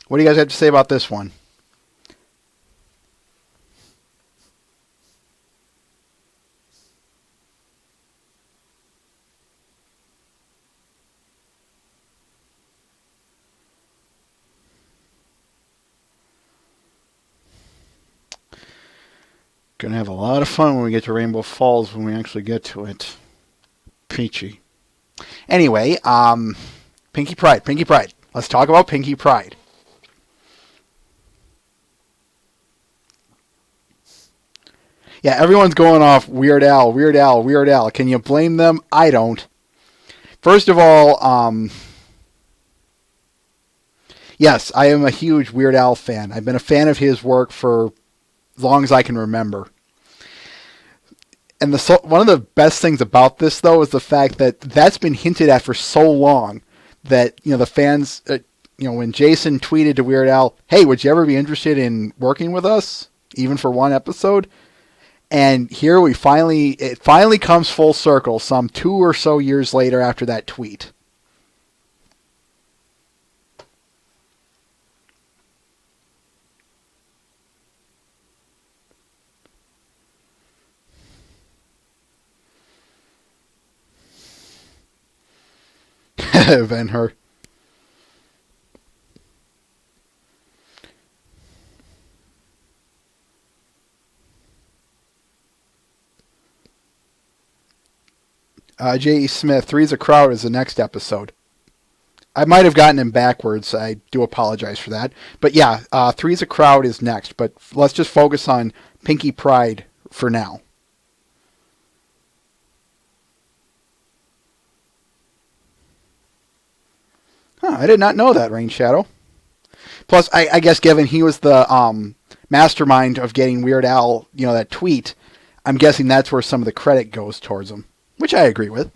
S1: What do you guys have to say about this one? Gonna have a lot of fun when we get to Rainbow Falls when we actually get to it. Peachy. Anyway, Pinky Pride. Let's talk about Pinky Pride. Yeah, everyone's going off Weird Al. Can you blame them? I don't. First of all, Yes, I am a huge Weird Al fan. I've been a fan of his work for as long as I can remember. And one of the best things about this, though, is the fact that that's been hinted at for so long that the fans, when Jason tweeted to Weird Al, "Hey, would you ever be interested in working with us, even for one episode?" And here it finally comes full circle, some 2 or so years later after that tweet. Ben-Hur. J.E. Smith, Three's a Crowd is the next episode. I might have gotten him backwards. I do apologize for that. But yeah, Three's a Crowd is next. But let's just focus on Pinky Pride for now. Huh, I did not know that, Rain Shadow. Plus, I guess given he was the mastermind of getting Weird Al, that tweet, I'm guessing that's where some of the credit goes towards him, which I agree with.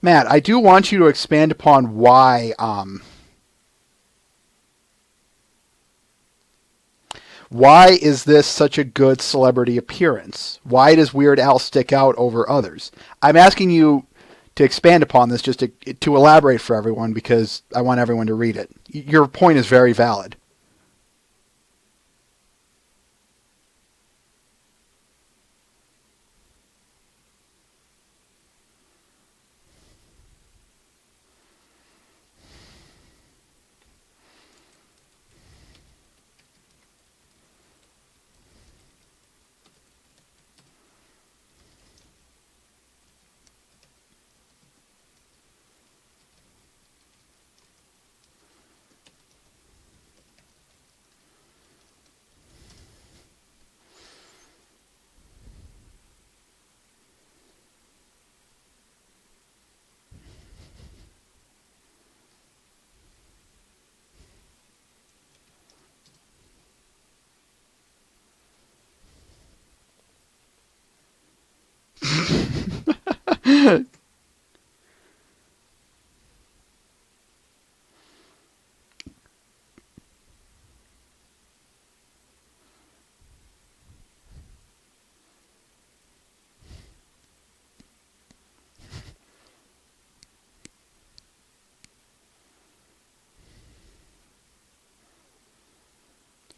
S1: Matt, I do want you to expand upon why is this such a good celebrity appearance? Why does Weird Al stick out over others? I'm asking you to expand upon this, just to elaborate for everyone, because I want everyone to read it. Your point is very valid.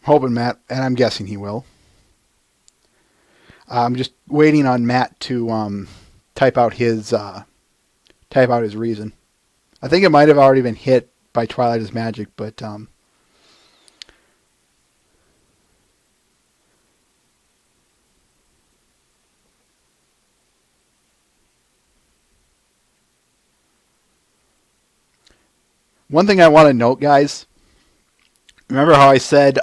S1: Hoping Matt, and I'm guessing he will. I'm just waiting on Matt to type out his reason. I think it might have already been hit by Twilight is Magic, but one thing I want to note, guys. Remember how I said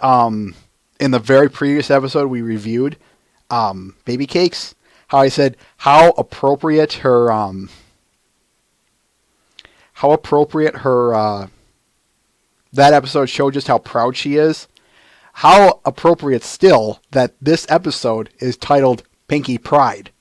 S1: in the very previous episode we reviewed Baby Cakes? How I said how appropriate her that episode showed just how proud she is. How appropriate still that this episode is titled Pinky Pride.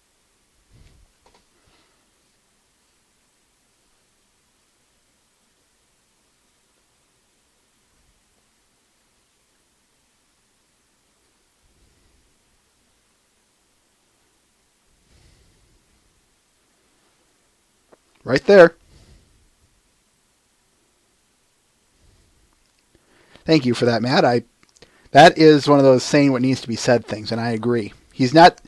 S1: Right there. Thank you for that, Matt. That is one of those saying what needs to be said things, and I agree. He's not.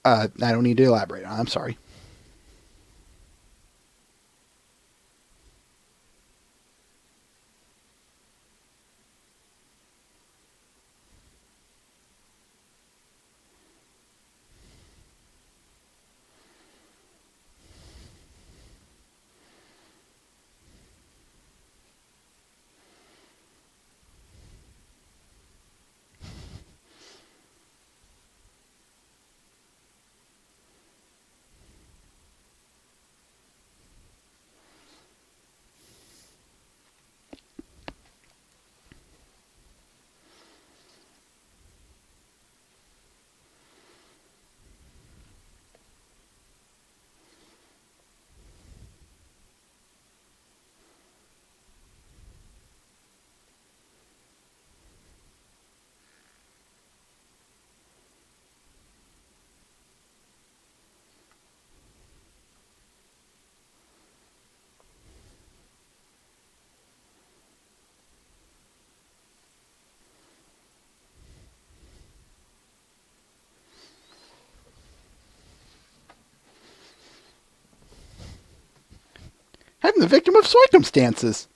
S1: I don't need to elaborate on it. I'm sorry. I'm the victim of circumstances.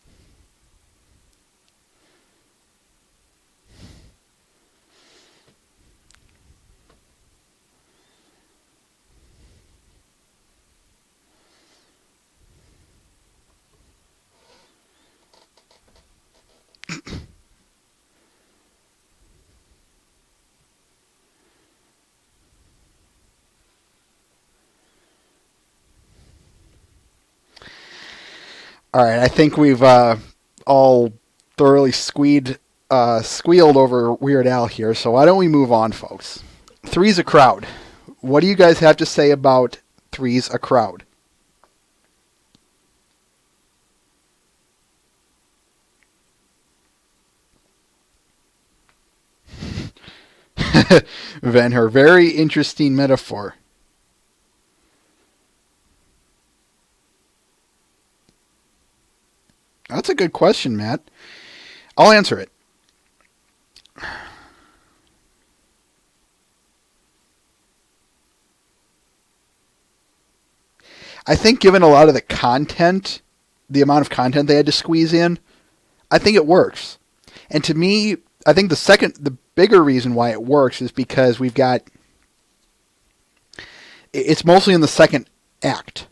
S1: All right, I think we've all thoroughly squealed over Weird Al here, so why don't we move on, folks? Three's a Crowd. What do you guys have to say about Three's a Crowd? Venher, very interesting metaphor. That's a good question, Matt. I'll answer it. I think given a lot of the content, the amount of content they had to squeeze in, I think it works. And to me, I think the bigger reason why it works is because it's mostly in the second act.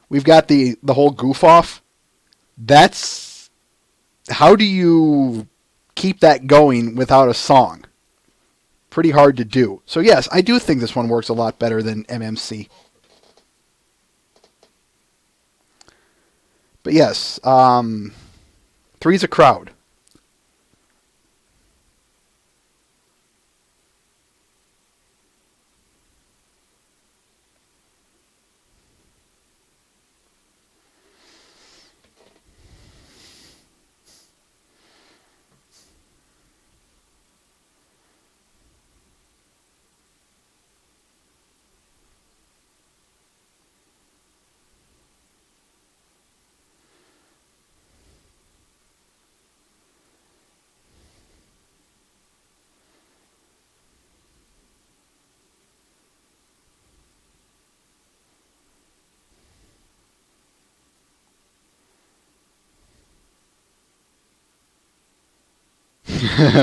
S1: We've got the whole goof off. How do you keep that going without a song? Pretty hard to do. So yes, I do think this one works a lot better than MMC. But yes, Three's a Crowd.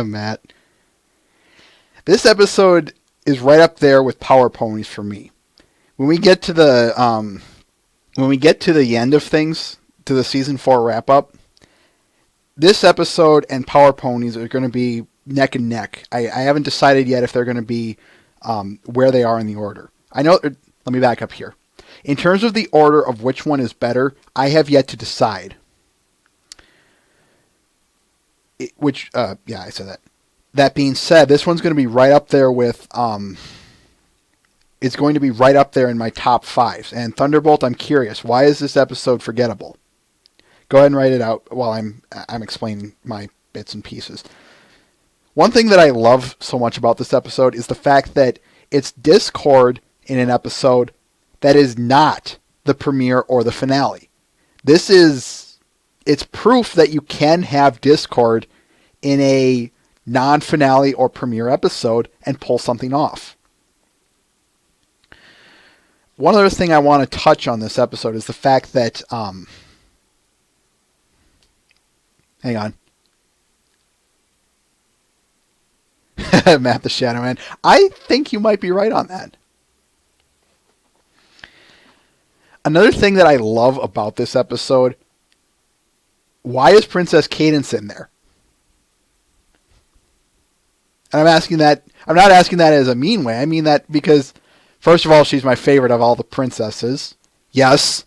S1: Matt. This episode is right up there with Power Ponies for me. When we get to the end of things, to the season 4 wrap up, this episode and Power Ponies are going to be neck and neck. I haven't decided yet if they're going to be where they are in the order. I know. Let me back up here. In terms of the order of which one is better, I have yet to decide. I said that. That being said, this one's going to be right up there with. It's going to be right up there in my top 5. And Thunderbolt, I'm curious, why is this episode forgettable? Go ahead and write it out while I'm explaining my bits and pieces. One thing that I love so much about this episode is the fact that it's discord in an episode that is not the premiere or the finale. It's proof that you can have discord in a non-finale or premiere episode and pull something off. One other thing I want to touch on this episode is the fact that hang on. Matt the Shadow Man. I think you might be right on that. Another thing that I love about this episode, why is Princess Cadence in there? And I'm not asking that as a mean way. I mean that because, first of all, she's my favorite of all the princesses. Yes.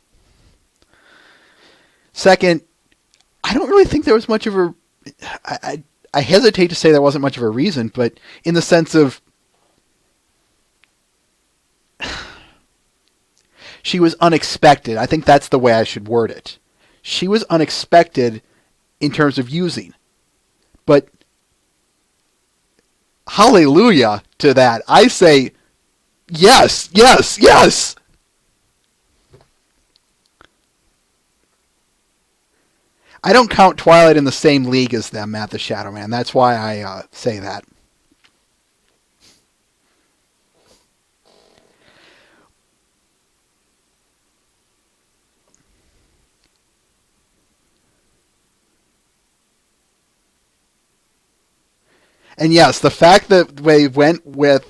S1: Second, I don't really think there was much of a... I hesitate to say there wasn't much of a reason, but in the sense of... she was unexpected. I think that's the way I should word it. She was unexpected in terms of using. But hallelujah to that. I say, yes, yes, yes. I don't count Twilight in the same league as them, Matt the Shadow Man. That's why I say that. And yes, the fact that we went with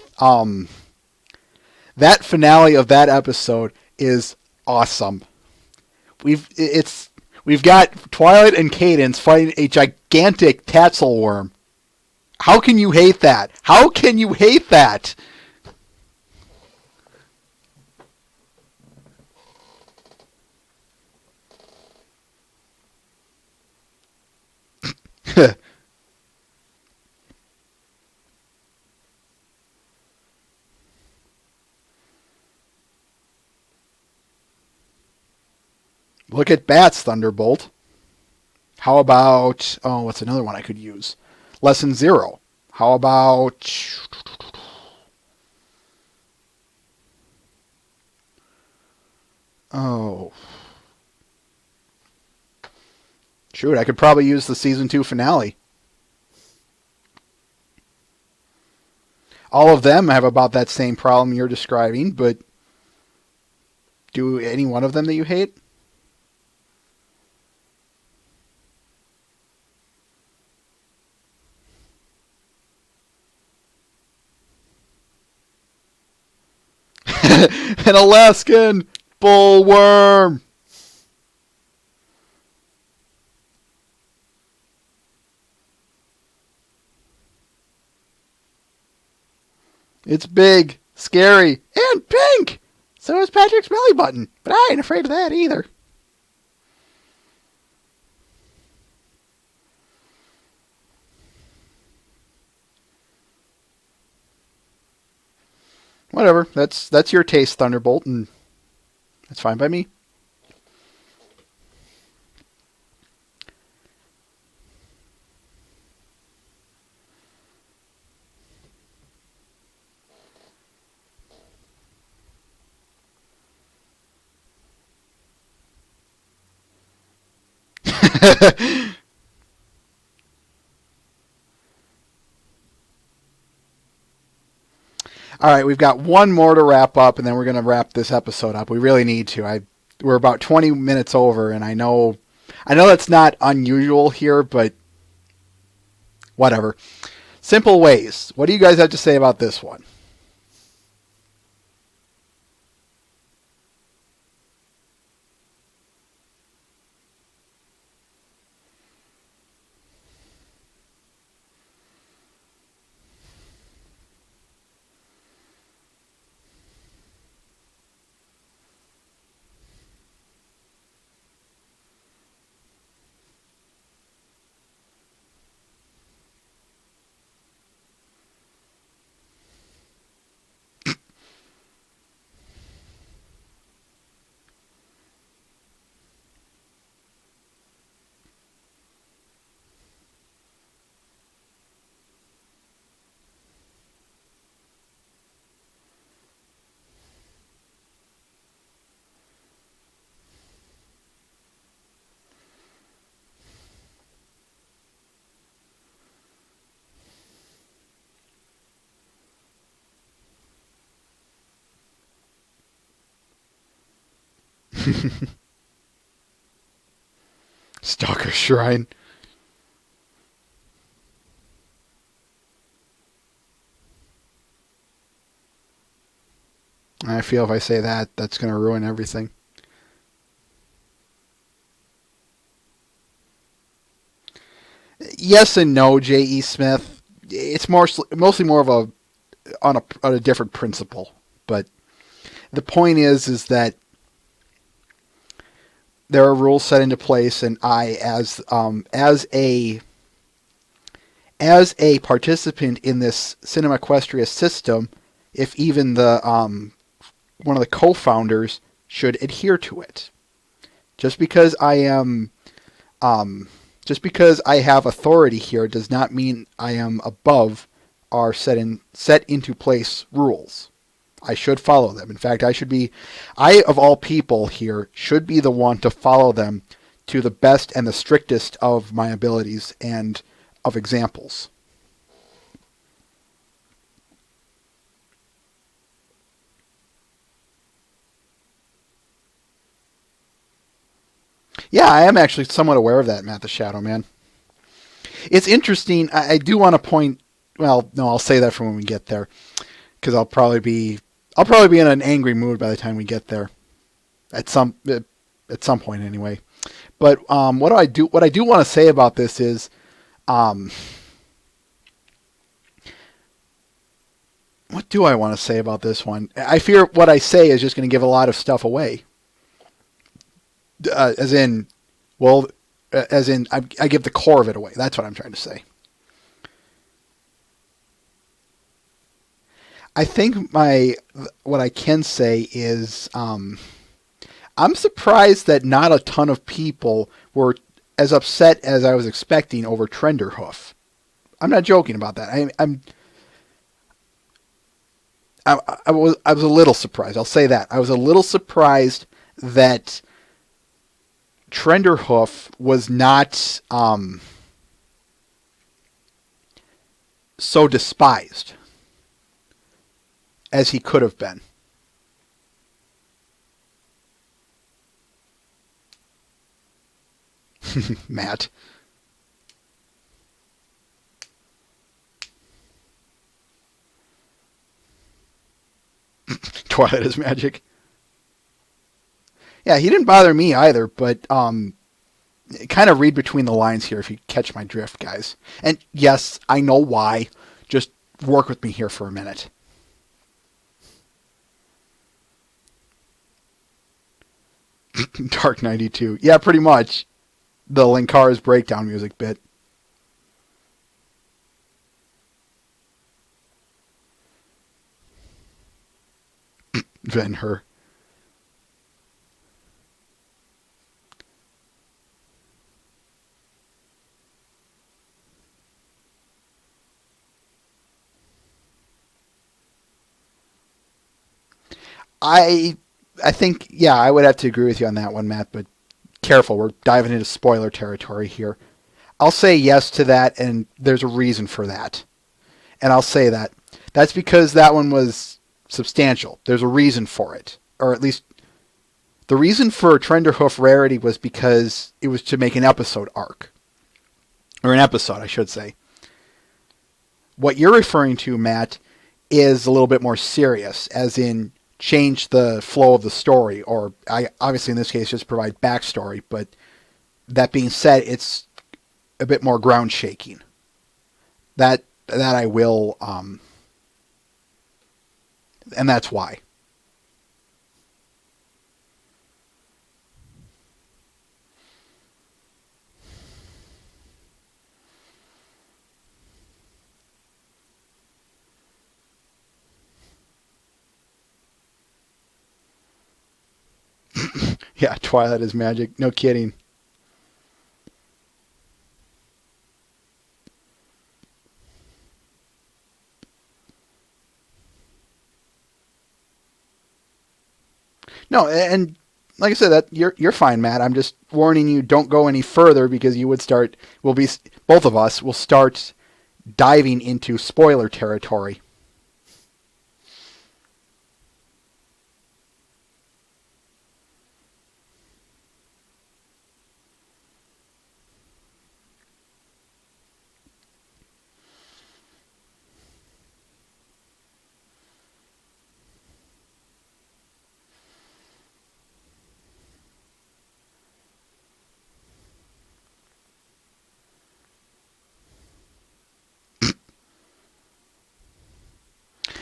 S1: that finale of that episode is awesome. We've got Twilight and Cadence fighting a gigantic Tatzel worm. How can you hate that? How can you hate that? Look at Bats, Thunderbolt. How about... Oh, what's another one I could use? Lesson 0. How about... Oh. Shoot, I could probably use the Season 2 finale. All of them have about that same problem you're describing, but... Do any one of them that you hate? An Alaskan bullworm. It's big, scary, and pink. So is Patrick's belly button, but I ain't afraid of that either. Whatever. That's your taste, Thunderbolt, and that's fine by me. All right, we've got one more to wrap up, and then we're going to wrap this episode up. We really need to. We're about 20 minutes over, and I know that's not unusual here, but whatever. Simple Ways. What do you guys have to say about this one? Stalker Shrine. I feel if I say that, that's going to ruin everything. Yes and no, J.E. Smith. It's mostly more of on a different principle. But the point is that there are rules set into place, and I, as a participant in this Cinema Equestria system, if even the one of the co-founders should adhere to it. Just because I have authority here does not mean I am above our set into place rules. I should follow them. In fact, I of all people here should be the one to follow them to the best and the strictest of my abilities and of examples. Yeah, I am actually somewhat aware of that, Matt the Shadow Man. It's interesting. I do want to point Well, no, I'll say that for when we get there, because I'll probably be in an angry mood by the time we get there, at some point anyway. But what I do want to say about this is, what do I want to say about this one? I fear what I say is just going to give a lot of stuff away. I give the core of it away. That's what I'm trying to say. I think what I can say is I'm surprised that not a ton of people were as upset as I was expecting over Trenderhoof. I'm not joking about that. I was a little surprised. I'll say that. I was a little surprised that Trenderhoof was not so despised as he could have been. Matt. Twilight is magic. Yeah, he didn't bother me either, but kind of read between the lines here if you catch my drift, guys. And yes, I know why. Just work with me here for a minute. Dark 92. Yeah, pretty much. The Linkara's breakdown music bit. Ven-Hur. I think, yeah, I would have to agree with you on that one, Matt, but careful, we're diving into spoiler territory here. I'll say yes to that, and there's a reason for that. And I'll say that. That's because that one was substantial. There's a reason for it. Or at least, the reason for Trenderhoof rarity was because it was to make an episode arc. Or an episode, I should say. What you're referring to, Matt, is a little bit more serious, as in change the flow of the story, or obviously in this case just provide backstory, but that being said, it's a bit more ground shaking. That I will, and that's why. Yeah, Twilight is magic. No kidding. No, and like I said, that you're fine, Matt. I'm just warning you, don't go any further because you would start. Both of us will start diving into spoiler territory.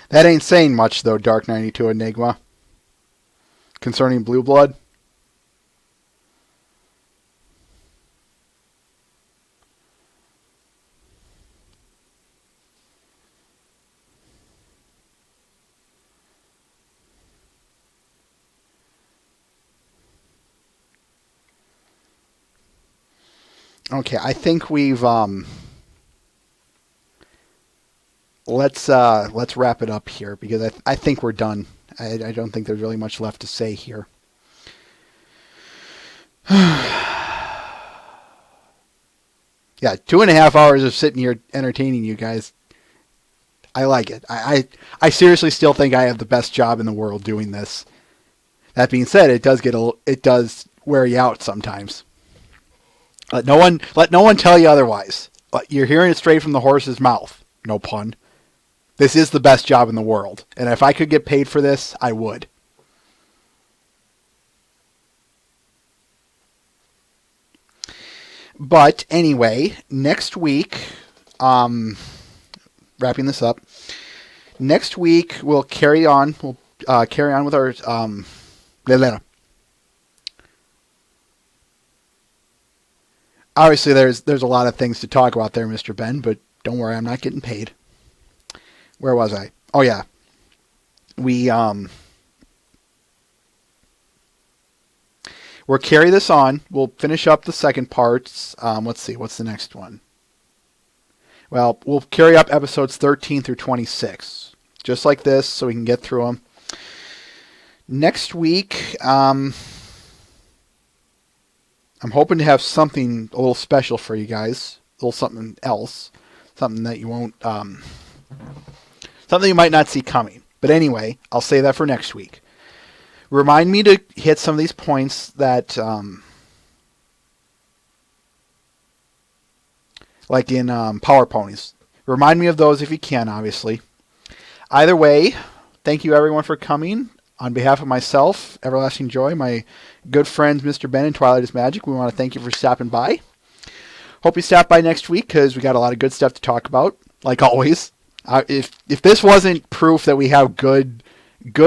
S1: That ain't saying much, though, Dark 92 Enigma. Concerning Blue Blood. Okay, I think we've let's wrap it up here because I think we're done. I don't think there's really much left to say here. Yeah, 2.5 hours of sitting here entertaining you guys. I like it. I seriously still think I have the best job in the world doing this. That being said, it does wear you out sometimes. Let no one tell you otherwise. You're hearing it straight from the horse's mouth. No pun. This is the best job in the world. And if I could get paid for this, I would. But anyway, next week, wrapping this up, next week we'll carry on. We'll carry on with our obviously there's a lot of things to talk about there, Mr. Ben, but don't worry, I'm not getting paid. Where was I? Oh yeah. We'll carry this on. We'll finish up the second parts. Let's see, what's the next one? Well, we'll carry up episodes 13 through 26. Just like this, so we can get through them. Next week, I'm hoping to have something a little special for you guys. A little something else. Something that you won't... something you might not see coming. But anyway, I'll say that for next week. Remind me to hit some of these points that... like in Power Ponies. Remind me of those if you can, obviously. Either way, thank you everyone for coming. On behalf of myself, Everlasting Joy, my good friends Mr. Ben and Twilight is Magic, we want to thank you for stopping by. Hope you stop by next week because we got a lot of good stuff to talk about, like always. If this wasn't proof that we have good,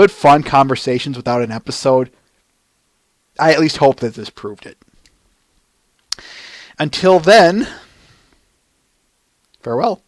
S1: fun conversations without an episode, I at least hope that this proved it. Until then, farewell.